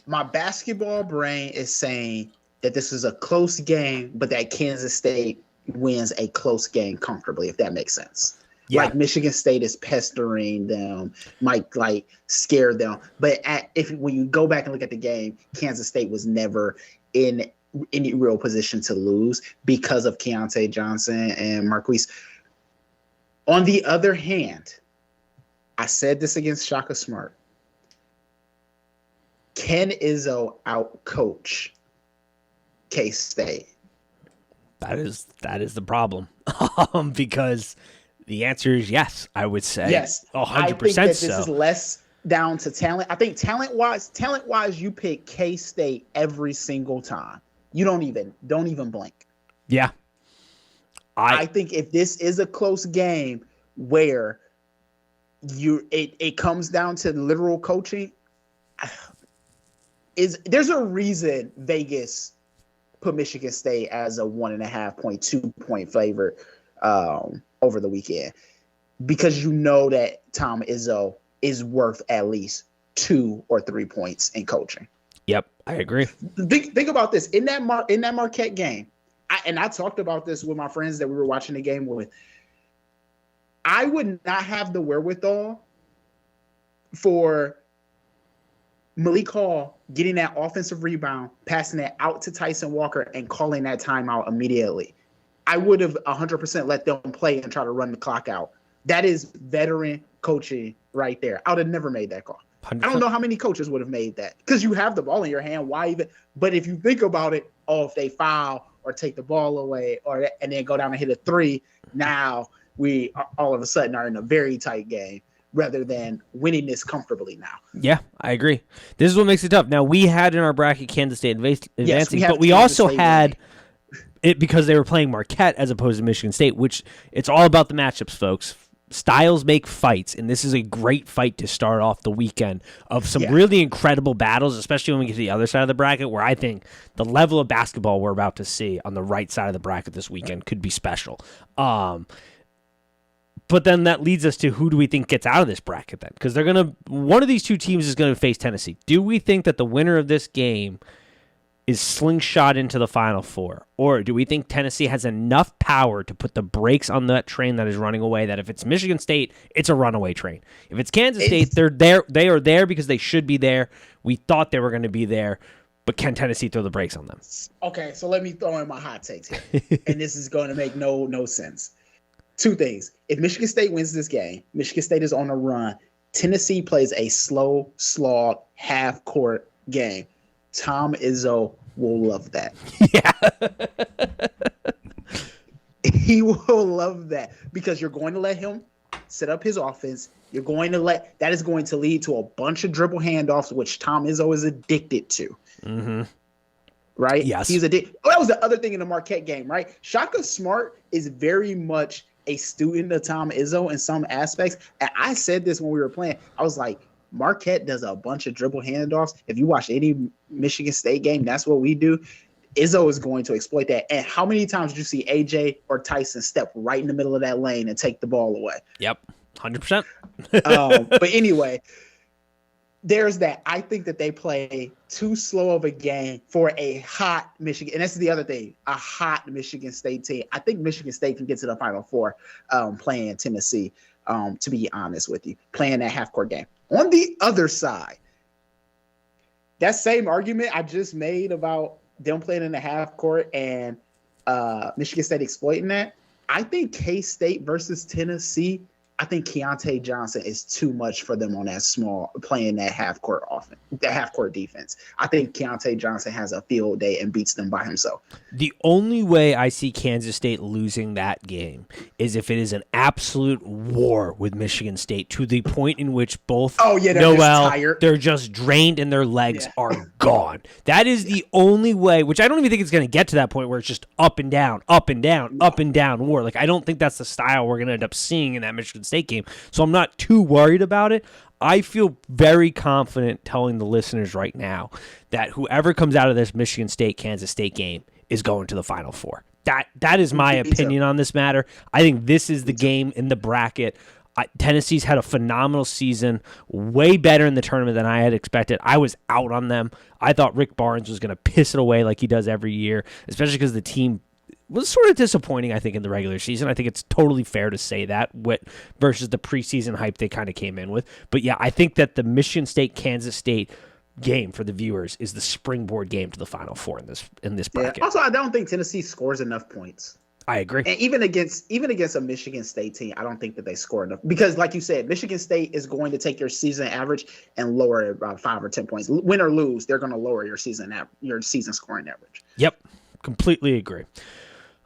my basketball brain is saying that this is a close game, but that Kansas State wins a close game comfortably, if that makes sense. Yeah. Like, Michigan State is pestering them, might scare them. But when you go back and look at the game, Kansas State was never in any real position to lose because of Keontae Johnson and Marquise. On the other hand, I said this against Shaka Smart. Can Izzo outcoach K-State? That is the problem. Because the answer is yes, I would say. Yes. 100% I think that this is less down to talent. I think talent-wise, you pick K-State every single time. You don't even blink. Yeah. I think if this is a close game where it comes down to literal coaching, there's a reason Vegas put Michigan State as a 1.5 point, 2 point favorite over the weekend, because you know that Tom Izzo is worth at least 2 or 3 points in coaching. Yep, I agree. Think about this. In that Marquette game, I talked about this with my friends that we were watching the game with. I would not have the wherewithal for Malik Hall getting that offensive rebound, passing it out to Tyson Walker, and calling that timeout immediately. I would have 100% let them play and try to run the clock out. That is veteran coaching right there. I would have never made that call. 100%. I don't know how many coaches would have made that, because you have the ball in your hand. Why even? But if you think about it, if they foul or take the ball away and then go down and hit a 3, now we all of a sudden are in a very tight game rather than winning this comfortably now. Yeah, I agree. This is what makes it tough. Now, we had in our bracket Kansas State advancing, but we also had it because they were playing Marquette as opposed to Michigan State, which it's all about the matchups, folks. Styles make fights, and this is a great fight to start off the weekend of some really incredible battles, especially when we get to the other side of the bracket, where I think the level of basketball we're about to see on the right side of the bracket this weekend could be special. But then that leads us to, who do we think gets out of this bracket then? Because one of these two teams is going to face Tennessee. Do we think that the winner of this game is slingshot into the Final Four? Or do we think Tennessee has enough power to put the brakes on that train that is running away, that if it's Michigan State, it's a runaway train? If it's Kansas State, they're there. They are there because they should be there. We thought they were going to be there, but can Tennessee throw the brakes on them? Okay, so let me throw in my hot takes here. And this is going to make no sense. Two things. If Michigan State wins this game, Michigan State is on a run. Tennessee plays a slow slog half-court game. Tom Izzo will love that. Yeah. He will love that because you're going to let him set up his offense. You're going to that is going to lead to a bunch of dribble handoffs, which Tom Izzo is addicted to. Mm-hmm. Right? Yes. He's addicted. Oh, that was the other thing in the Marquette game, right? Shaka Smart is very much a student of Tom Izzo in some aspects. And I said this when we were playing. I was like, Marquette does a bunch of dribble handoffs. If you watch any Michigan State game, that's what we do. Izzo is going to exploit that. And how many times did you see AJ or Tyson step right in the middle of that lane and take the ball away? Yep, 100%. But anyway, there's that. I think that they play too slow of a game for a hot Michigan. And that's the other thing, a hot Michigan State team. I think Michigan State can get to the Final Four playing Tennessee, to be honest with you, playing that half-court game. On the other side, that same argument I just made about them playing in the half-court and Michigan State exploiting that, I think K-State versus Tennessee, I think Keontae Johnson is too much for them on that small, playing that half-court offense, that half-court defense. I think Keontae Johnson has a field day and beats them by himself. The only way I see Kansas State losing that game is if it is an absolute war with Michigan State to the point in which both they're just drained and their legs are gone. That is the only way, which I don't even think it's going to get to that point where it's just up and down, up and down, up and down war. Like, I don't think that's the style we're going to end up seeing in that Michigan State game. So I'm not too worried about it. I feel very confident telling the listeners right now that whoever comes out of this Michigan State-Kansas State game is going to the Final Four. That is my opinion on this matter. I think this is the game in the bracket. Tennessee's had a phenomenal season, way better in the tournament than I had expected. I was out on them. I thought Rick Barnes was going to piss it away like he does every year, especially because the team was sort of disappointing, I think, in the regular season. I think it's totally fair to say that versus the preseason hype they kind of came in with. But yeah, I think that the Michigan State-Kansas State game for the viewers is the springboard game to the Final Four in this bracket. Also, I don't think Tennessee scores enough points. I agree. And even against a Michigan State team, I don't think that they score enough. Because like you said, Michigan State is going to take your season average and lower it about 5 or 10 points. Win or lose, they're going to lower your season scoring average. Yep, completely agree.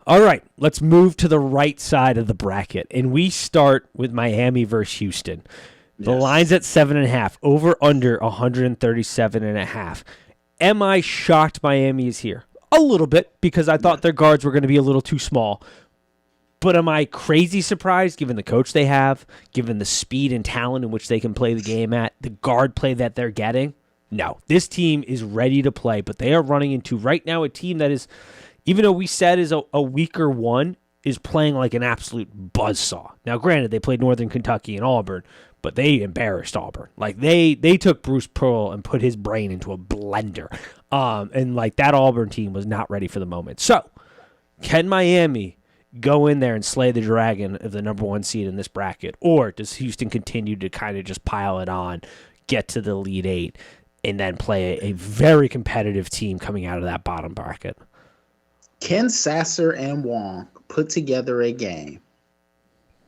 All right, let's move to the right side of the bracket, and we start with Miami versus Houston. The line's at 7.5, over under 137.5. Am I shocked Miami is here? A little bit, because I thought their guards were going to be a little too small. But am I crazy surprised, given the coach they have, given the speed and talent in which they can play the game at, the guard play that they're getting? No, this team is ready to play, but they are running into, right now, a team that is, even though we said is a weaker one, is playing like an absolute buzzsaw. Now, granted, they played Northern Kentucky and Auburn, but they embarrassed Auburn. Like, they took Bruce Pearl and put his brain into a blender. And, like, that Auburn team was not ready for the moment. So, can Miami go in there and slay the dragon of the number one seed in this bracket? Or does Houston continue to kind of just pile it on, get to the Elite Eight, and then play a very competitive team coming out of that bottom bracket? Can Sasser and Wong put together a game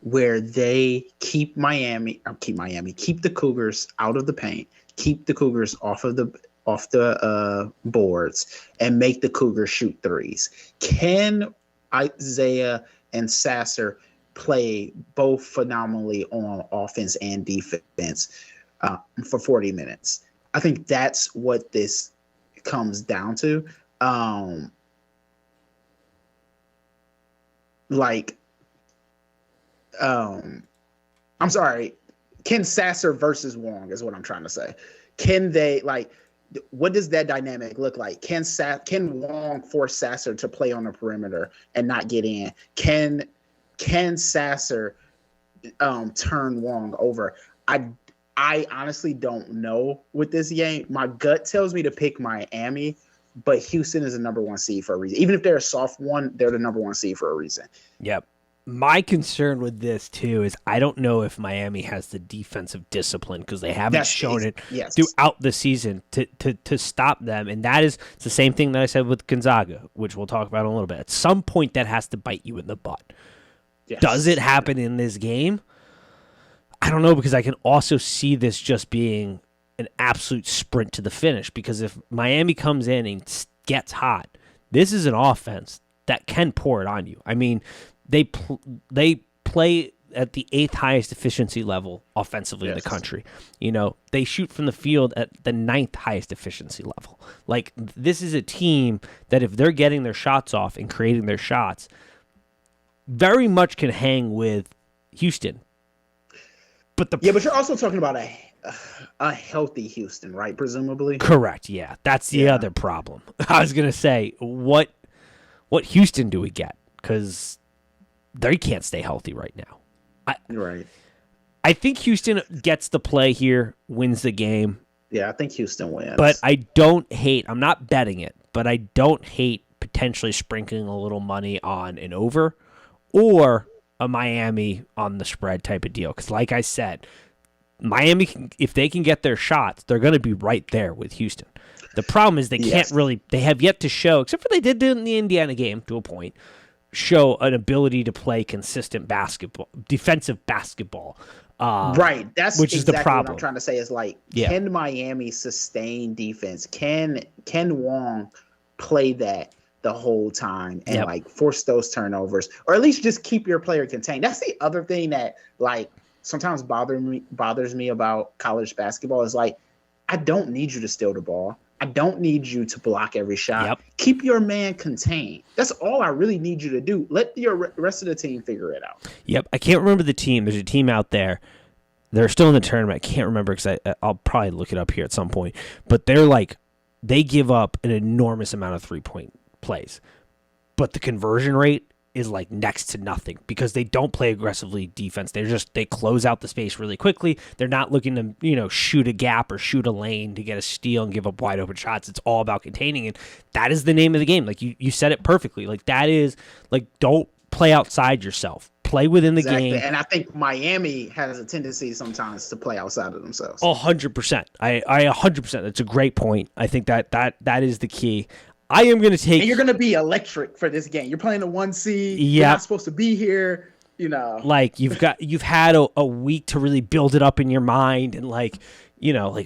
where they keep the Cougars out of the paint, keep the Cougars off the boards, and make the Cougars shoot threes? Can Isaiah and Sasser play both phenomenally on offense and defense for 40 minutes? I think that's what this comes down to. I'm sorry, Ken Sasser versus Wong is what I'm trying to say. Can they, what does that dynamic look like? Can Wong force Sasser to play on the perimeter and not get in? Can Sasser turn Wong over? I honestly don't know with this game. My gut tells me to pick Miami, but Houston is the number one seed for a reason. Even if they're a soft one, they're the number one seed for a reason. Yep. My concern with this, too, is I don't know if Miami has the defensive discipline because they haven't shown it throughout the season to stop them. And that is it's the same thing that I said with Gonzaga, which we'll talk about in a little bit. At some point, that has to bite you in the butt. Yes. Does it happen in this game? I don't know, because I can also see this just being an absolute sprint to the finish, because if Miami comes in and gets hot, this is an offense that can pour it on you. I mean, they play at the 8th highest efficiency level offensively in the country. You know, they shoot from the field at the 9th highest efficiency level. Like, this is a team that if they're getting their shots off and creating their shots, very much can hang with Houston. But you're also talking about a healthy Houston, right? Presumably. Correct. Yeah, that's the other problem. I was gonna say, what Houston do we get? Because they can't stay healthy right now. Right. I think Houston gets the play here, wins the game. Yeah, I think Houston wins. But I don't hate. I'm not betting it, but I don't hate potentially sprinkling a little money on an over or a Miami on the spread type of deal. Because like I said, Miami, if they can get their shots, they're going to be right there with Houston. The problem is they can't really, they have yet to show, except for they did in the Indiana game to a point, show an ability to play consistent basketball, defensive basketball. Right. That's which is the problem. What I'm trying to say is, like, can Miami sustain defense? Can Wong play that the whole time and like force those turnovers, or at least just keep your player contained? That's the other thing that, like, sometimes bothers me about college basketball is, like, I don't need you to steal the ball. I don't need you to block every shot. Yep. Keep your man contained. That's all I really need you to do. Let your rest of the team figure it out. Yep. I can't remember the team. There's a team out there. They're still in the tournament. I can't remember because I'll probably look it up here at some point. But they're like, they give up an enormous amount of 3-point plays. But the conversion rate is like next to nothing because they don't play aggressively defense. They close out the space really quickly. They're not looking to, shoot a gap or shoot a lane to get a steal and give up wide open shots. It's all about containing it. That is the name of the game. Like you said it perfectly. Like that is like, don't play outside yourself. Play within the game. And I think Miami has a tendency sometimes to play outside of themselves. 100%. I 100%. That's a great point. I think that is the key. I am going to take. And you're going to be electric for this game. You're playing the 1 seed. Yeah. You're not supposed to be here. Like you've had a week to really build it up in your mind and like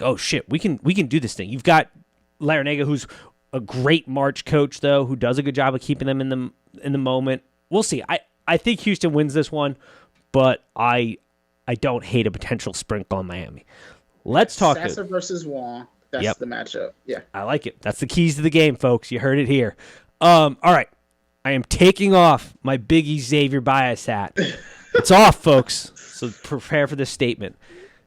oh shit, we can do this thing. You've got Larinaga, who's a great March coach though, who does a good job of keeping them in the moment. We'll see. I think Houston wins this one, but I don't hate a potential sprinkle on Miami. Let's talk. Sasser versus Wong. That's the matchup. Yeah. I like it. That's the keys to the game, folks. You heard it here. All right. I am taking off my Biggie Xavier bias hat. It's off, folks. So prepare for this statement.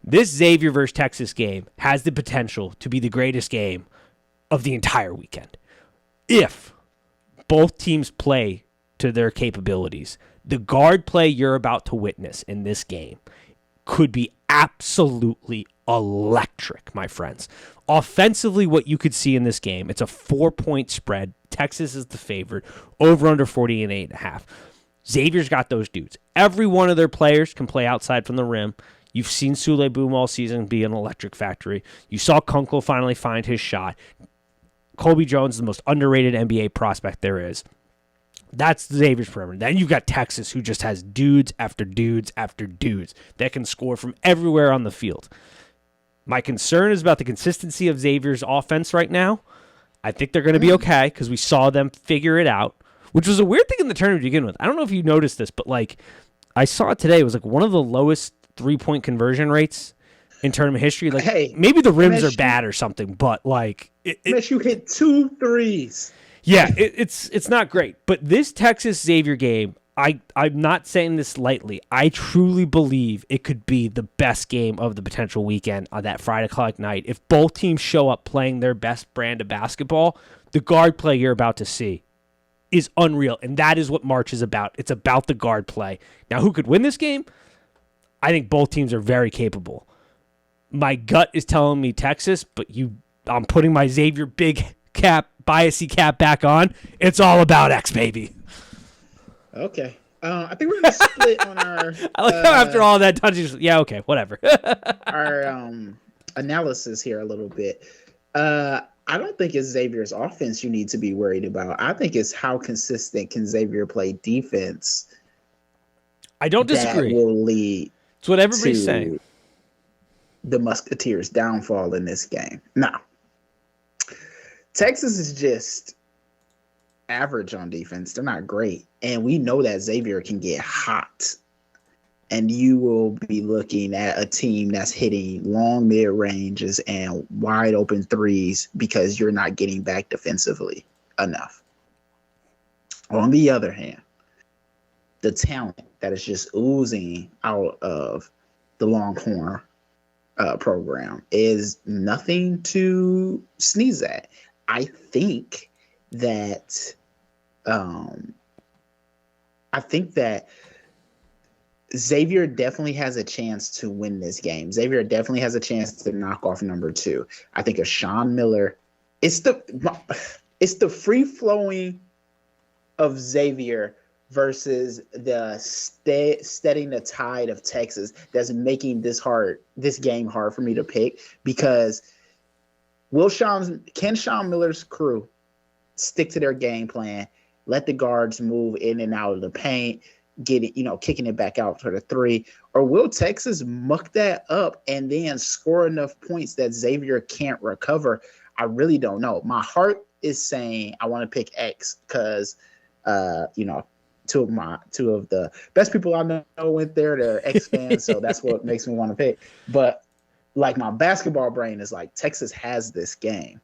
This Xavier versus Texas game has the potential to be the greatest game of the entire weekend. If both teams play to their capabilities, the guard play you're about to witness in this game could be absolutely electric, my friends. Offensively, what you could see in this game, it's a 4-point spread. Texas is the favorite. Over under 48.5. Xavier's got those dudes. Every one of their players can play outside from the rim. You've seen Sule Boom all season be an electric factory. You saw Kunkel finally find his shot. Colby Jones is the most underrated NBA prospect there is. That's Xavier's perimeter. Then you've got Texas, who just has dudes after dudes after dudes that can score from everywhere on the field. My concern is about the consistency of Xavier's offense right now. I think they're going to be okay because we saw them figure it out, which was a weird thing in the tournament to begin with. I don't know if you noticed this, but like I saw it today. It was like one of the lowest 3-point conversion rates in tournament history. Like maybe the rims are bad or something, but like you hit 2 threes. Yeah, it's not great. But this Texas Xavier game, I'm not saying this lightly. I truly believe it could be the best game of the potential weekend on that Friday o'clock night. If both teams show up playing their best brand of basketball, the guard play you're about to see is unreal. And that is what March is about. It's about the guard play. Now, who could win this game? I think both teams are very capable. My gut is telling me Texas, but I'm putting my Xavier big cap biasy cap back on. It's all about X, baby. Okay. I think we're gonna split on our. I like how after all that touches. Yeah. Okay. Whatever. our analysis here a little bit. I don't think it's Xavier's offense you need to be worried about. I think it's how consistent can Xavier play defense. I don't disagree. That will lead. It's what everybody's saying. The Musketeers' downfall in this game. Now, Texas is just average on defense. They're not great. And we know that Xavier can get hot. And you will be looking at a team that's hitting long mid ranges and wide open threes because you're not getting back defensively enough. On the other hand, the talent that is just oozing out of the Longhorn program is nothing to sneeze at. I think that Xavier definitely has a chance to win this game. Xavier definitely has a chance to knock off number 2. I think of Sean Miller. It's the free flowing of Xavier versus the steadying the tide of Texas that's making this game hard for me to pick, because can Sean Miller's crew stick to their game plan, let the guards move in and out of the paint, get it, kicking it back out for the 3, or will Texas muck that up and then score enough points that Xavier can't recover? I really don't know. My heart is saying I want to pick X because, two of the best people I know went there. They're X fans, so that's what makes me want to pick. But like my basketball brain is like Texas has this game.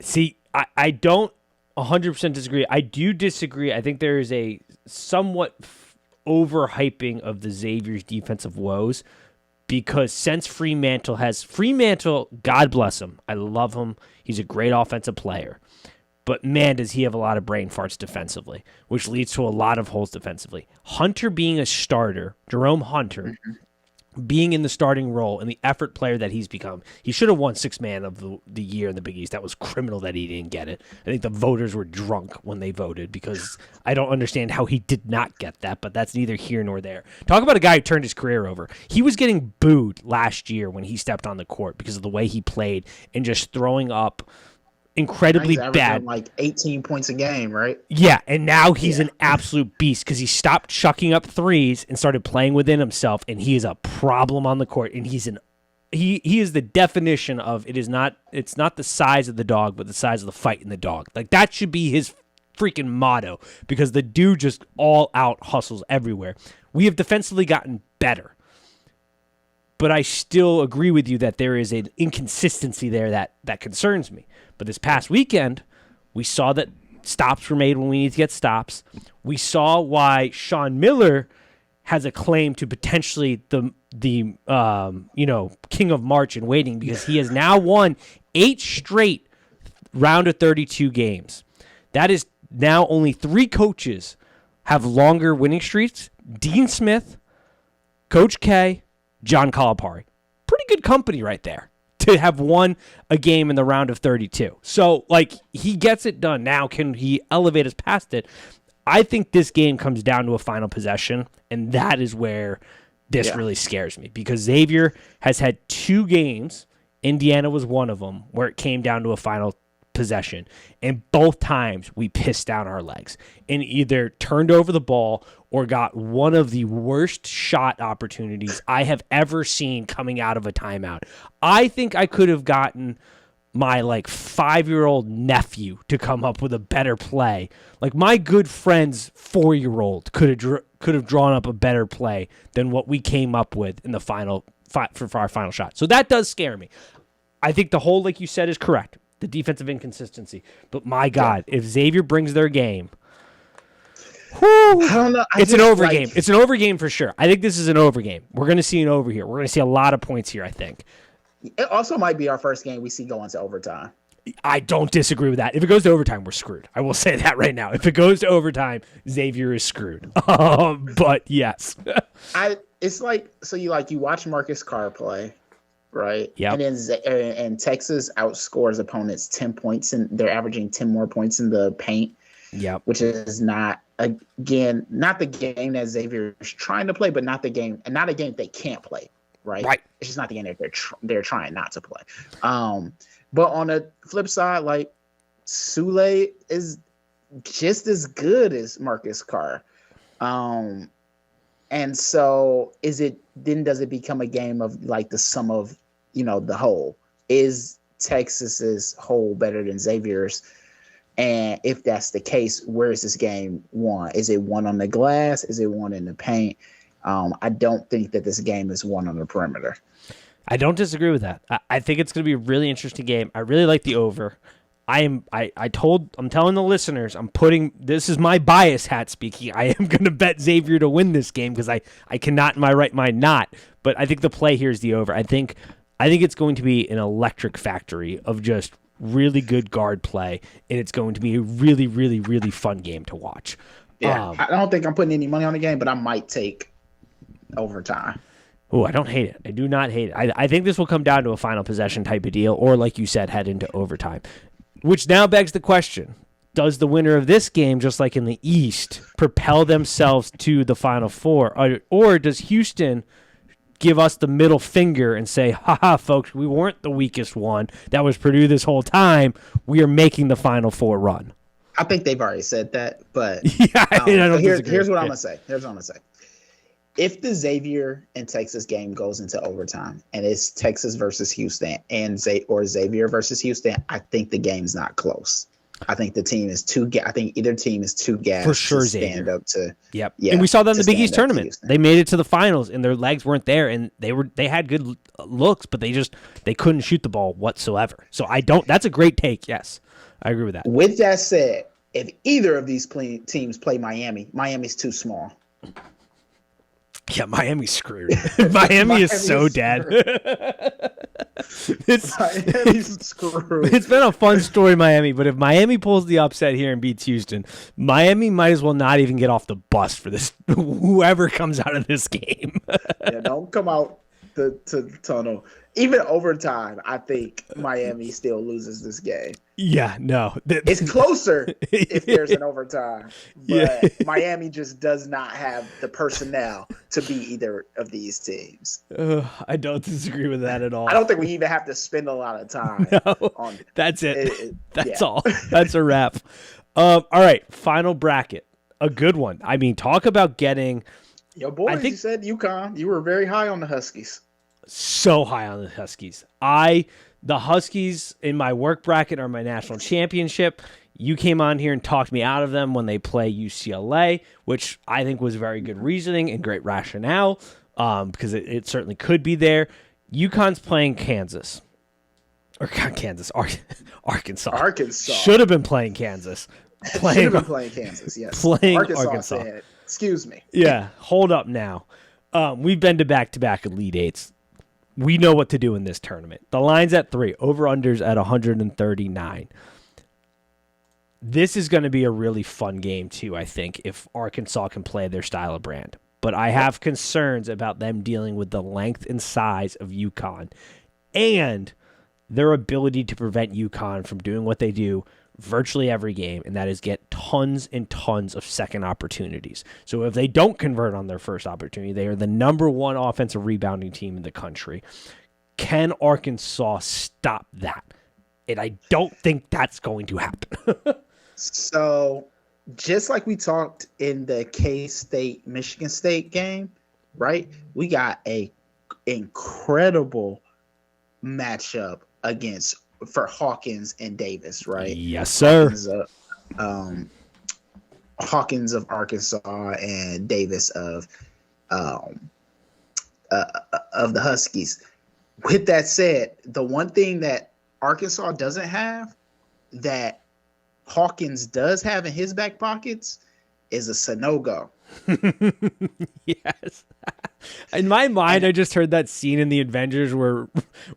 See, I don't 100% disagree. I do disagree. I think there is a somewhat overhyping of the Xavier's defensive woes, because since Freemantle, God bless him. I love him. He's a great offensive player. But man, does he have a lot of brain farts defensively, which leads to a lot of holes defensively. Hunter being a starter, Jerome Hunter, being in the starting role and the effort player that he's become, he should have won 6th man of the year in the Big East. That was criminal that he didn't get it. I think the voters were drunk when they voted, because I don't understand how he did not get that, but that's neither here nor there. Talk about a guy who turned his career over. He was getting booed last year when he stepped on the court because of the way he played and just throwing up incredibly bad, like 18 points a game, right? Yeah, and now he's an absolute beast because he stopped chucking up threes and started playing within himself, and he is a problem on the court. And he is the definition of it's not the size of the dog, but the size of the fight in the dog. Like, that should be his freaking motto, because the dude just all out hustles everywhere. We have defensively gotten better, but I still agree with you that there is an inconsistency there that concerns me. But this past weekend, we saw that stops were made when we need to get stops. We saw why Sean Miller has a claim to potentially the King of March in waiting, because he has now won 8 straight round of 32 games. That is now only 3 coaches have longer winning streaks: Dean Smith, Coach K, John Calipari. Pretty good company right there to have won a game in the round of 32. So, he gets it done. Now, can he elevate us past it? I think this game comes down to a final possession, and that is where this really scares me, because Xavier has had 2 games, Indiana was one of them, where it came down to a final possession, and both times we pissed down our legs and either turned over the ball or got one of the worst shot opportunities I have ever seen coming out of a timeout. I think I could have gotten my 5-year-old nephew to come up with a better play. My good friend's 4-year-old could have drawn up a better play than what we came up with in the final for our final shot. So that does scare me. I think the whole, like you said, is correct. The defensive inconsistency. But my God, if Xavier brings their game, I don't know. It's an over game. It's an over game for sure. I think this is an over game. We're going to see an over here. We're going to see a lot of points here, I think. It also might be our first game we see going to overtime. I don't disagree with that. If it goes to overtime, we're screwed. I will say that right now. If it goes to overtime, Xavier is screwed. But yes. It's so you watch Marcus Carr play, right? Yep. And then and Texas outscores opponents 10 points, and they're averaging 10 more points in the paint, Yep. which is not, again, not the game that Xavier is trying to play, but not the game, and not a game they can't play, right? Right. It's just not the game that they're trying not to play. But on the flip side, like, Sule is just as good as Marcus Carr. And so does it become a game of like the sum of, the whole? Is Texas's whole better than Xavier's? And if that's the case, where is this game won? Is it won on the glass? Is it won in the paint? I don't think that this game is won on the perimeter. I don't disagree with that. I think it's going to be a really interesting game. I really like the over. I'm telling the listeners, this is my bias hat speaking. I am going to bet Xavier to win this game because I cannot in my right mind not. But I think the play here is the over. I think it's going to be an electric factory of just really good guard play, and it's going to be a really, really, really fun game to watch. Yeah, I don't think I'm putting any money on the game, but I might take overtime. Oh, I don't hate it. I do not hate it. I think this will come down to a final possession type of deal, or like you said, head into overtime. Which now begs the question, does the winner of this game, just like in the East, propel themselves to the Final Four? Or does Houston give us the middle finger and say, haha, folks, we weren't the weakest one. That was Purdue this whole time. We are making the Final Four run. I think they've already said that, but here's what I'm going to say. If the Xavier and Texas game goes into overtime and it's Texas versus Houston or Xavier versus Houston, I think the game's not close. I think the team is I think either team is too gassed for sure, to stand up to. Yep. Yeah, and we saw that in the Big East tournament. They made it to the finals and their legs weren't there, and they had good looks, but they couldn't shoot the ball whatsoever. So that's a great take. Yes, I agree with that. With that said, if either of these teams play Miami, Miami's too small. Yeah, Miami's screwed. Miami is so dead. Miami's screwed. It's been a fun story, Miami, but if Miami pulls the upset here and beats Houston, Miami might as well not even get off the bus for this. Whoever comes out of this game. Yeah, don't come out to the tunnel. Even overtime, I think Miami still loses this game. Yeah, no. It's closer if there's an overtime. But Miami just does not have the personnel to be either of these teams. I don't disagree with that at all. I don't think we even have to spend a lot of time on it. That's it. That's all. That's a wrap. All right, final bracket. A good one. I mean, talk about getting... Yo, boys, you said UConn. You were very high on the Huskies. So high on the Huskies. The Huskies in my work bracket are my national championship. You came on here and talked me out of them when they play UCLA, which I think was very good reasoning and great rationale because it certainly could be there. UConn's playing Kansas. Or Kansas, Arkansas. Arkansas. Should have been playing Kansas. Should have been playing Kansas, yes. Playing Arkansas. Said, excuse me. Yeah, hold up now. We've been to back-to-back Elite Eights. We know what to do in this tournament. The line's at 3. Over-under's at 139. This is going to be a really fun game, too, I think, if Arkansas can play their style of brand. But I have concerns about them dealing with the length and size of UConn and their ability to prevent UConn from doing what they do virtually every game, and that is get tons and tons of second opportunities. So if they don't convert on their first opportunity, they are the number 1 offensive rebounding team in the country. Can Arkansas stop that? And I don't think that's going to happen. So just like we talked in the K-State, Michigan State game, right? We got a incredible matchup for Hawkins and Davis, right? Yes, sir. Hawkins of Arkansas and Davis of the Huskies. With that said, the one thing that Arkansas doesn't have that Hawkins does have in his back pockets is a Sanogo. Yes. In my mind, I just heard that scene in the Avengers where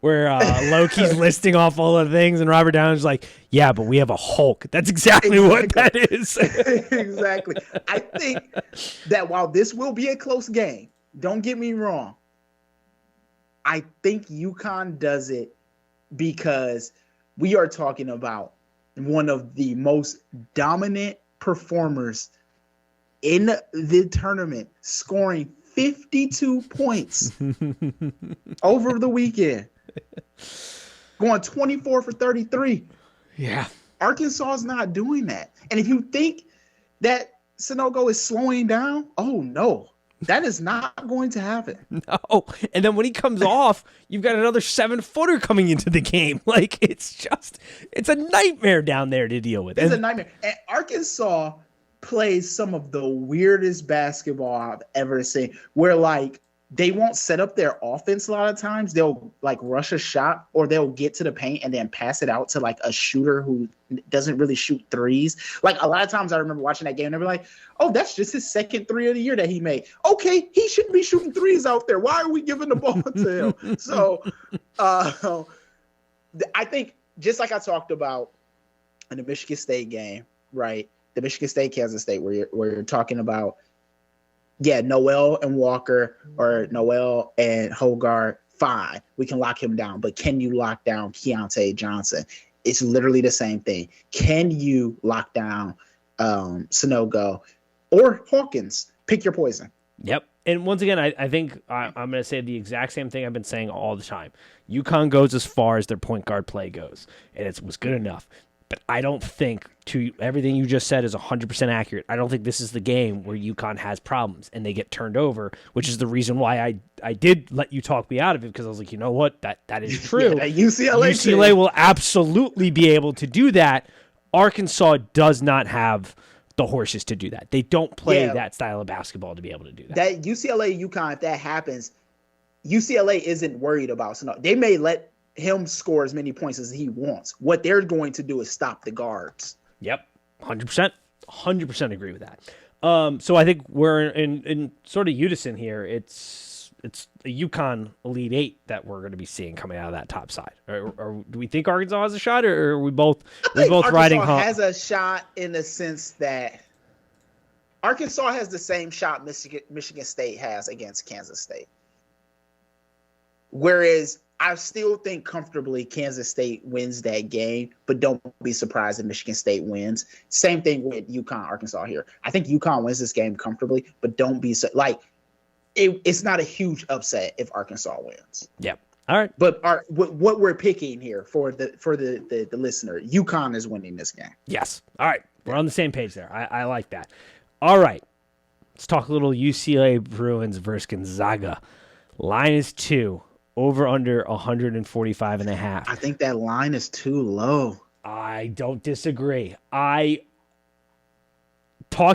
Loki's listing off all the things, and Robert Downey's like, "Yeah, but we have a Hulk." That's exactly what that is. Exactly. I think that while this will be a close game, don't get me wrong, I think UConn does it because we are talking about one of the most dominant performers in the tournament, scoring 52 points over the weekend, going 24 for 33. Yeah. Arkansas is not doing that. And if you think that Sanogo is slowing down, oh no, that is not going to happen. No. And then when he comes off, you've got another 7-footer coming into the game. Like, it's a nightmare down there to deal with. It's a nightmare. And Arkansas plays some of the weirdest basketball I've ever seen, where like they won't set up their offense a lot of times. They'll like rush a shot, or they'll get to the paint and then pass it out to like a shooter who doesn't really shoot threes. Like a lot of times I remember watching that game and they'll be like, oh, that's just his second 3 of the year that he made. Okay, he shouldn't be shooting threes out there. Why are we giving the ball to him? So I think just like I talked about in the Michigan State game, right? The Michigan State, Kansas State, where you're talking about, yeah, Noel and Walker or Noel and Hogarth, fine. We can lock him down. But can you lock down Keontae Johnson? It's literally the same thing. Can you lock down Sanogo or Hawkins? Pick your poison. Yep. And once again, I think I'm going to say the exact same thing I've been saying all the time. UConn goes as far as their point guard play goes, and it was good enough. But I don't think, to everything you just said is 100% accurate. I don't think this is the game where UConn has problems and they get turned over, which is the reason why I did let you talk me out of it, because I was like, you know what, that is true. Yeah, UCLA will absolutely be able to do that. Arkansas does not have the horses to do that. They don't play that style of basketball to be able to do that. That UCLA, UConn, if that happens, UCLA isn't worried about Sanogo. They may let him score as many points as he wants. What they're going to do is stop the guards. Yep, 100% agree with that. So I think we're in sort of unison here. It's the UConn Elite Eight that we're going to be seeing coming out of that top side. Or do we think Arkansas has a shot, or are we both riding? Arkansas has a shot in the sense that Arkansas has the same shot Michigan State has against Kansas State. Whereas I still think comfortably Kansas State wins that game, but don't be surprised if Michigan State wins. Same thing with UConn, Arkansas here. I think UConn wins this game comfortably, but don't be it's not a huge upset if Arkansas wins. Yeah. All right. But what we're picking here for the listener, UConn is winning this game. Yes. All right. We're on the same page there. I like that. All right. Let's talk a little UCLA Bruins versus Gonzaga. Line is 2. Over under 145.5. I think that line is too low. I don't disagree. Talk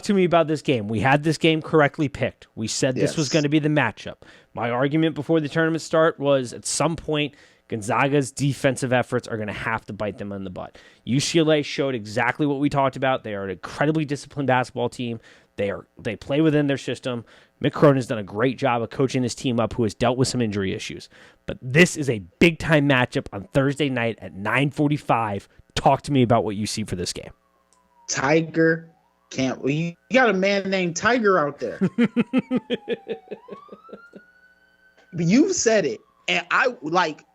to me about this game. We had this game correctly picked. We said this was going to be the matchup. My argument before the tournament start was at some point Gonzaga's defensive efforts are going to have to bite them in the butt. UCLA showed exactly what we talked about. They are an incredibly disciplined basketball team. They play within their system. Mick Cronin has done a great job of coaching this team up, who has dealt with some injury issues. But this is a big-time matchup on Thursday night at 9:45. Talk to me about what you see for this game. Tiger can't. Well, you got a man named Tiger out there. But you've said it, and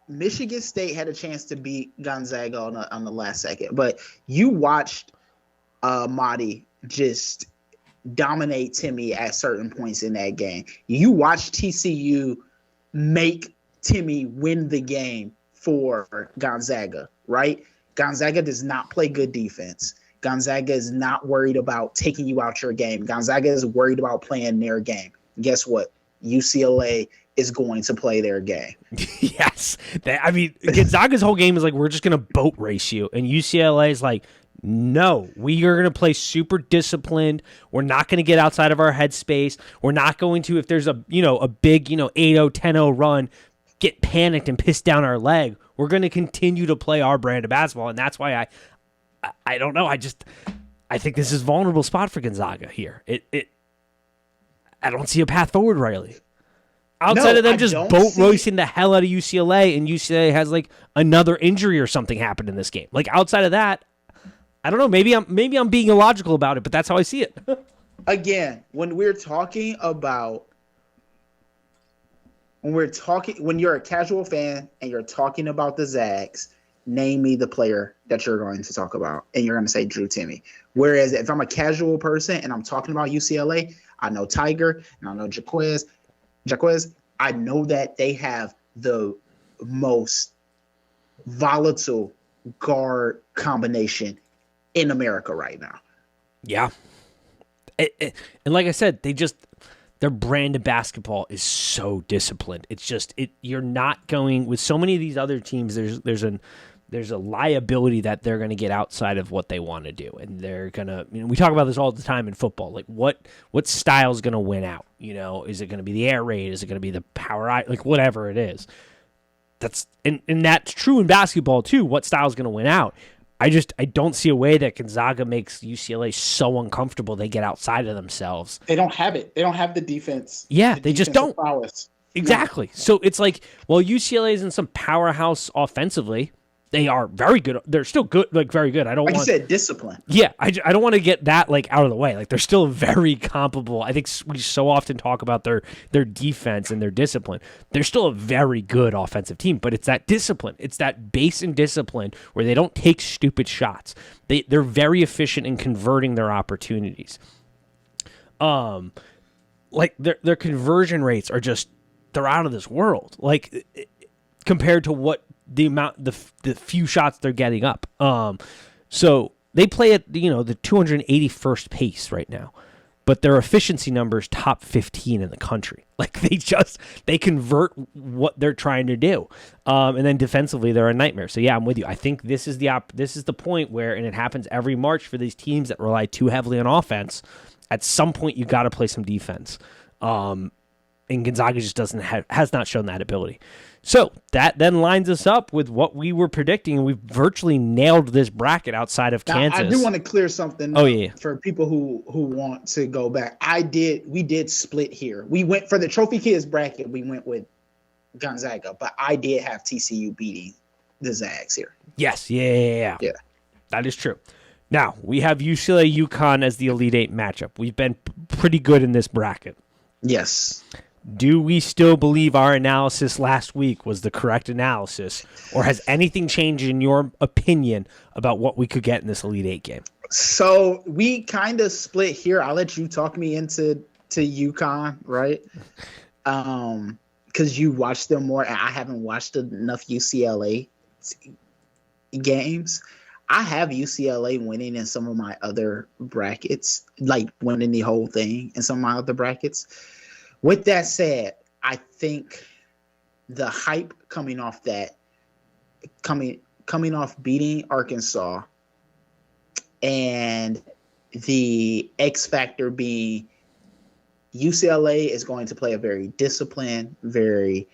Michigan State had a chance to beat Gonzaga on the last second, but you watched Madi just dominate Timmy at certain points in that game. You watched TCU make Timmy win the game for Gonzaga, right? Gonzaga does not play good defense. Gonzaga is not worried about taking you out your game. Gonzaga is worried about playing their game. Guess what? UCLA is going to play their game. Yes. Gonzaga's whole game is like, we're just going to boat race you. And UCLA is like, no, we are going to play super disciplined. We're not going to get outside of our headspace. We're not going to, if there's a big 8-0, 10-0 run, get panicked and piss down our leg. We're going to continue to play our brand of basketball. And that's why I don't know. I think this is a vulnerable spot for Gonzaga here. I don't see a path forward, Riley. Outside of them just boat racing the hell out of UCLA, and UCLA has like another injury or something happened in this game. Like outside of that, I don't know. Maybe I'm being illogical about it, but that's how I see it. Again, when we're talking about when you're a casual fan and you're talking about the Zags, name me the player that you're going to talk about, and you're going to say Drew Timmy. Whereas if I'm a casual person and I'm talking about UCLA, I know Tiger and I know Jaquez. I know that they have the most volatile guard combination in America right now. Yeah. And like I said, their brand of basketball is so disciplined. It's just you're not going with so many of these other teams. There's a liability that they're going to get outside of what they want to do, and they're gonna. We talk about this all the time in football. Like what style is going to win out? Is it going to be the air raid? Is it going to be the power? Like whatever it is. That's and that's true in basketball too. What style is going to win out? I don't see a way that Gonzaga makes UCLA so uncomfortable they get outside of themselves. They don't have it. They don't have the defense. Yeah, they just don't. Prowess. Exactly. No. So it's like, well, UCLA isn't some powerhouse offensively. They are very good. They're still good, like very good. You said, discipline. Yeah, I don't want to get that like out of the way. Like they're still very comparable. I think we so often talk about their defense and their discipline. They're still a very good offensive team, but it's that discipline. It's that base and discipline where they don't take stupid shots. They're very efficient in converting their opportunities. Like their conversion rates are just they're out of this world. Like compared to what the few shots they're getting up. So they play at the 281st pace right now, but their efficiency numbers top 15 in the country. Like they convert what they're trying to do. And then defensively they're a nightmare. So yeah, I'm with you. I think this is the point where, and it happens every March for these teams that rely too heavily on offense. At some point you got to play some defense. And Gonzaga just has not shown that ability. So that then lines us up with what we were predicting, and we've virtually nailed this bracket outside of Kansas. I do want to clear something for people who want to go back. We did split here. We went for the Trophy Kids bracket. We went with Gonzaga, but I did have TCU beating the Zags here. Yes, yeah. That is true. Now, we have UCLA UConn as the Elite Eight matchup. We've been pretty good in this bracket. Yes. Do we still believe our analysis last week was the correct analysis, or has anything changed in your opinion about what we could get in this Elite Eight game? So we kind of split here. I'll let you talk me into UConn, right? Because you watched them more, and I haven't watched enough UCLA games. I have UCLA winning in some of my other brackets, like winning the whole thing in some of my other brackets. With that said, I think the hype coming off beating Arkansas, and the X factor being UCLA is going to play a very disciplined, very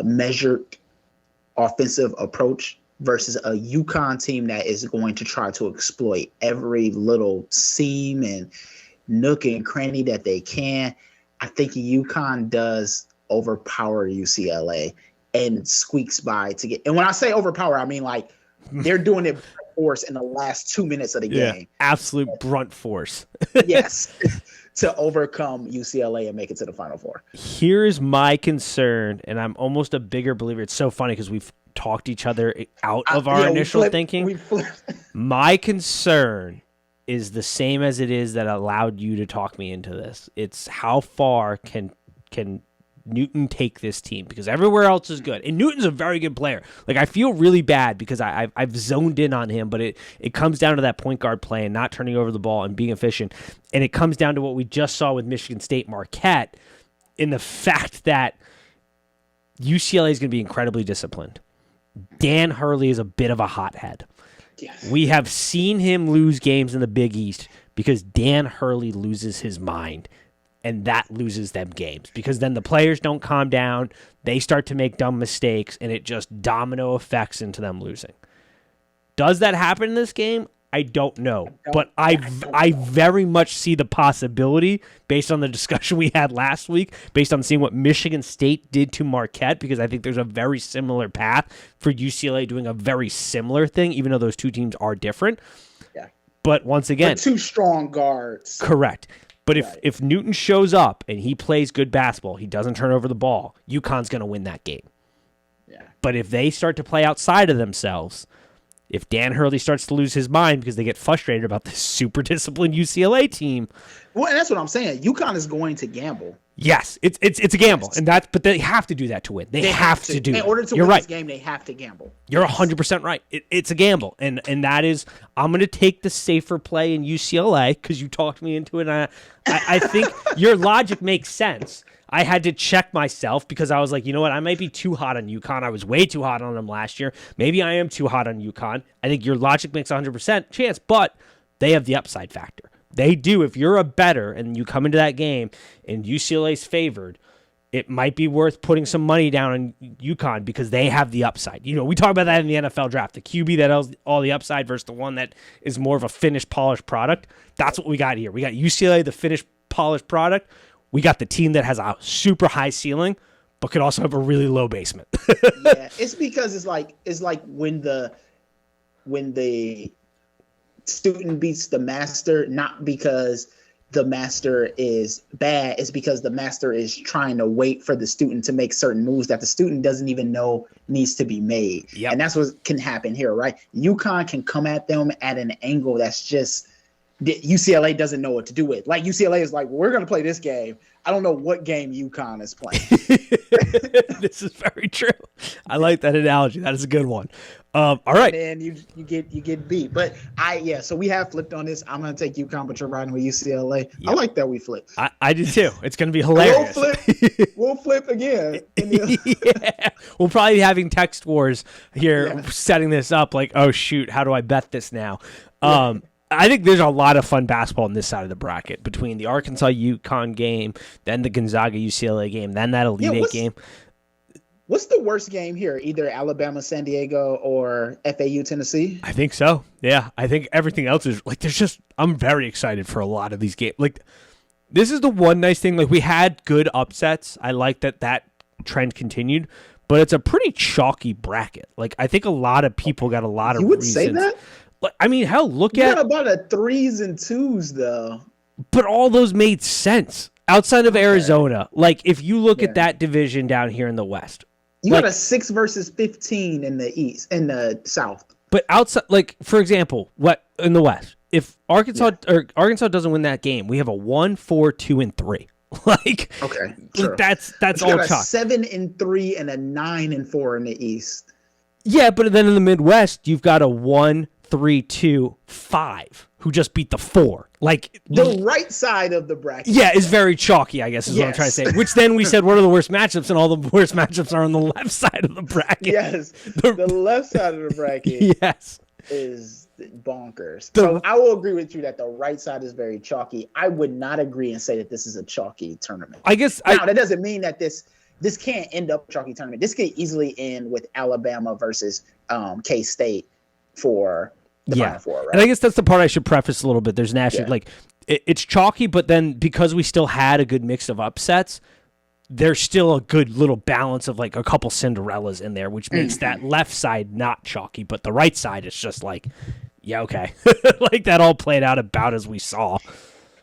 measured offensive approach versus a UConn team that is going to try to exploit every little seam and nook and cranny that they can. I think UConn does overpower UCLA and squeaks by to get. And when I say overpower, I mean like they're doing it by force in the last 2 minutes of the game. Absolute brunt force. Yes, to overcome UCLA and make it to the Final Four. Here's my concern, and I'm almost a bigger believer. It's so funny because we've talked each other out of our initial thinking. My concern is the same as it is that allowed you to talk me into this. It's how far can Newton take this team, because everywhere else is good. And Newton's a very good player. Like I feel really bad because I've zoned in on him, but it comes down to that point guard play and not turning over the ball and being efficient. And it comes down to what we just saw with Michigan State Marquette in the fact that UCLA is going to be incredibly disciplined. Dan Hurley is a bit of a hothead. Yes. We have seen him lose games in the Big East because Dan Hurley loses his mind, and that loses them games because then the players don't calm down. They start to make dumb mistakes, and it just domino effects into them losing. Does that happen in this game? I don't know, but I very much see the possibility based on the discussion we had last week, based on seeing what Michigan State did to Marquette, because I think there's a very similar path for UCLA doing a very similar thing, even though those two teams are different. Yeah. But once again, two strong guards. Correct. But if Newton shows up and he plays good basketball, he doesn't turn over the ball, UConn's going to win that game. Yeah. But if they start to play outside of themselves, if Dan Hurley starts to lose his mind because they get frustrated about this super disciplined UCLA team. Well, and that's what I'm saying. UConn is going to gamble. Yes, it's a gamble, and but they have to do that to win. They have to do in that. order to You're win right. this game. They have to gamble. You're 100% right. It's a gamble, and that is I'm going to take the safer play in UCLA because you talked me into it. And I think your logic makes sense. I had to check myself because I was like, you know what? I might be too hot on UConn. I was way too hot on them last year. Maybe I am too hot on UConn. I think your logic makes 100% chance, but they have the upside factor. They do. If you're a bettor and you come into that game and UCLA's favored, it might be worth putting some money down on UConn because they have the upside. You know, we talk about that in the NFL draft. The QB that has all the upside versus the one that is more of a finished, polished product. That's what we got here. We got UCLA, the finished, polished product. We got the team that has a super high ceiling, but could also have a really low basement. Yeah, it's because it's like when the student beats the master, not because the master is bad, it's because the master is trying to wait for the student to make certain moves that the student doesn't even know needs to be made. Yep. And that's what can happen here, right? UConn can come at them at an angle that's just that UCLA doesn't know what to do with. Like UCLA is like, we're going to play this game. I don't know what game UConn is playing. This is very true. I like that analogy. That is a good one. All right. And then you get beat. But so we have flipped on this. I'm going to take UConn, but you're riding with UCLA. Yep. I like that we flipped. I do too. It's going to be hilarious. We'll flip again. Yeah. We'll probably be having text wars here setting this up like, oh, shoot, how do I bet this now? I think there's a lot of fun basketball on this side of the bracket between the Arkansas-UConn game, then the Gonzaga-UCLA game, then that Elite Eight game. What's the worst game here? Either Alabama-San Diego or FAU-Tennessee? I think so. Yeah, I think everything else is like I'm very excited for a lot of these games. Like this is the one nice thing. Like we had good upsets. I like that trend continued, but it's a pretty chalky bracket. Like I think a lot of people got a lot of reasons. You would say that? I mean, hell, look you at got about a 3s and 2s though. But all those made sense outside of Arizona. Like if you look at that division down here in the West, you got a 6 versus 15 in the East, in the South. But outside, like for example, what in the West? If Arkansas doesn't win that game, we have a 1, 4, 2, and 3. Like okay, sure. That's all got a chalk. 7 and 3 and a 9 and 4 in the East. Yeah, but then in the Midwest, you've got a 1, 3, 2, 5 who just beat the 4. Like the right side of the bracket. Yeah, is very chalky, I guess is what I'm trying to say. Which then we said, what are the worst matchups? And all the worst matchups are on the left side of the bracket. Yes, the left side of the bracket is bonkers. So I will agree with you that the right side is very chalky. I would not agree and say that this is a chalky tournament. I guess now, that doesn't mean that this can't end up a chalky tournament. This could easily end with Alabama versus K-State for the Final Four, right? And I guess that's the part I should preface a little bit. There's an actual, like, it's chalky, but then because we still had a good mix of upsets, there's still a good little balance of, like, a couple Cinderellas in there, which makes that left side not chalky, but the right side is just like, yeah, okay. Like, that all played out about as we saw.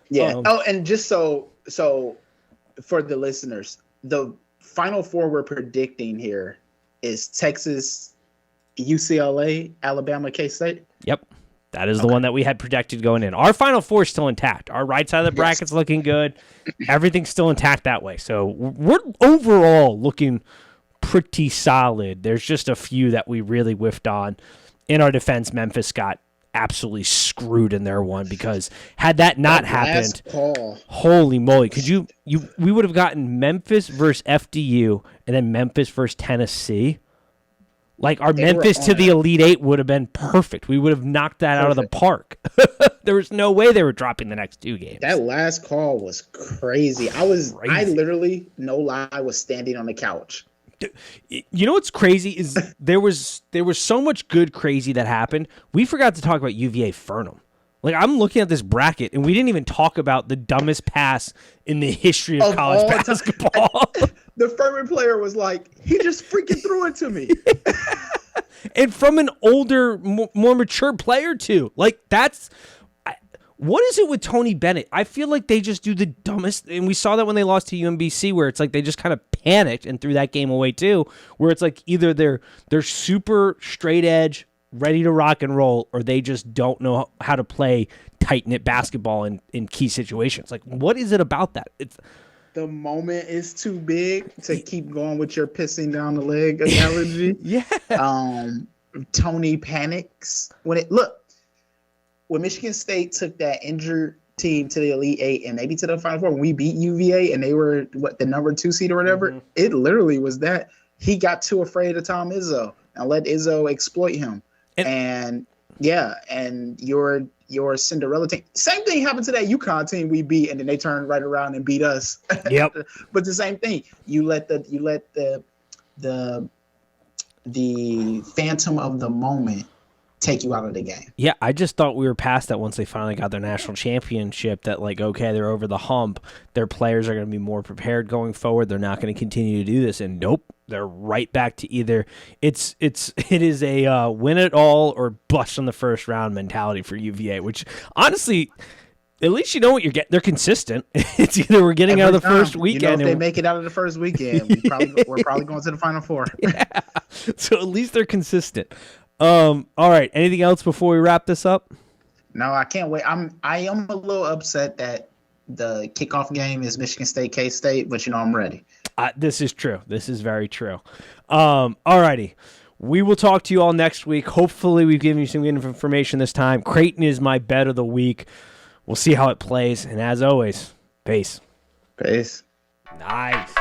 Yeah. And just so for the listeners, the Final Four we're predicting here is Texas, UCLA, Alabama, K-State. Yep. That is the one that we had projected going in. Our Final Four is still intact. Our right side of the bracket's looking good. Everything's still intact that way. So we're overall looking pretty solid. There's just a few that we really whiffed on. In our defense, Memphis got absolutely screwed in their one because had that not happened, holy moly, we would have gotten Memphis versus FDU and then Memphis versus Tennessee. Like our Memphis to the Elite Eight would have been perfect. We would have knocked that out of the park. There was no way they were dropping the next 2 games. That last call was crazy. I literally, no lie, was standing on the couch. You know what's crazy is there was so much good crazy that happened. We forgot to talk about UVA Furnham. Like I'm looking at this bracket and we didn't even talk about the dumbest pass in the history of college basketball. The Furman player was like, he just freaking threw it to me. And from an older, more mature player too. Like What is it with Tony Bennett? I feel like they just do the dumbest, and we saw that when they lost to UMBC, where it's like they just kind of panicked and threw that game away too. Where it's like either they're super straight edge, ready to rock and roll, or they just don't know how to play tight knit basketball in key situations. Like, what is it about that? It's the moment is too big to keep going with your pissing down the leg analogy. Yeah. Tony panics when when Michigan State took that injured team to the Elite Eight and maybe to the Final Four, when we beat UVA and they were the number 2 seed or whatever, it literally was that he got too afraid of Tom Izzo and let Izzo exploit him. And your Cinderella team. Same thing happened to that UConn team we beat, and then they turned right around and beat us. Yep. But the same thing. You let the phantom of the moment take you out of the game. Yeah, I just thought we were past that once they finally got their national championship, that like, okay, they're over the hump. Their players are going to be more prepared going forward. They're not going to continue to do this. And nope, they're right back to either it is a win it all or bust on the first round mentality for UVA, which honestly, at least you know what you're getting. They're consistent. It's either we're getting out of the first weekend. If they make it out of the first weekend, we're probably going to the Final Four. Yeah. So at least they're consistent. All right. Anything else before we wrap this up? No, I can't wait. I am a little upset that the kickoff game is Michigan State, K-State, but I'm ready. This is true. This is very true. All righty. We will talk to you all next week. Hopefully we've given you some good information this time. Creighton is my bet of the week. We'll see how it plays. And as always, peace. Peace. Nice.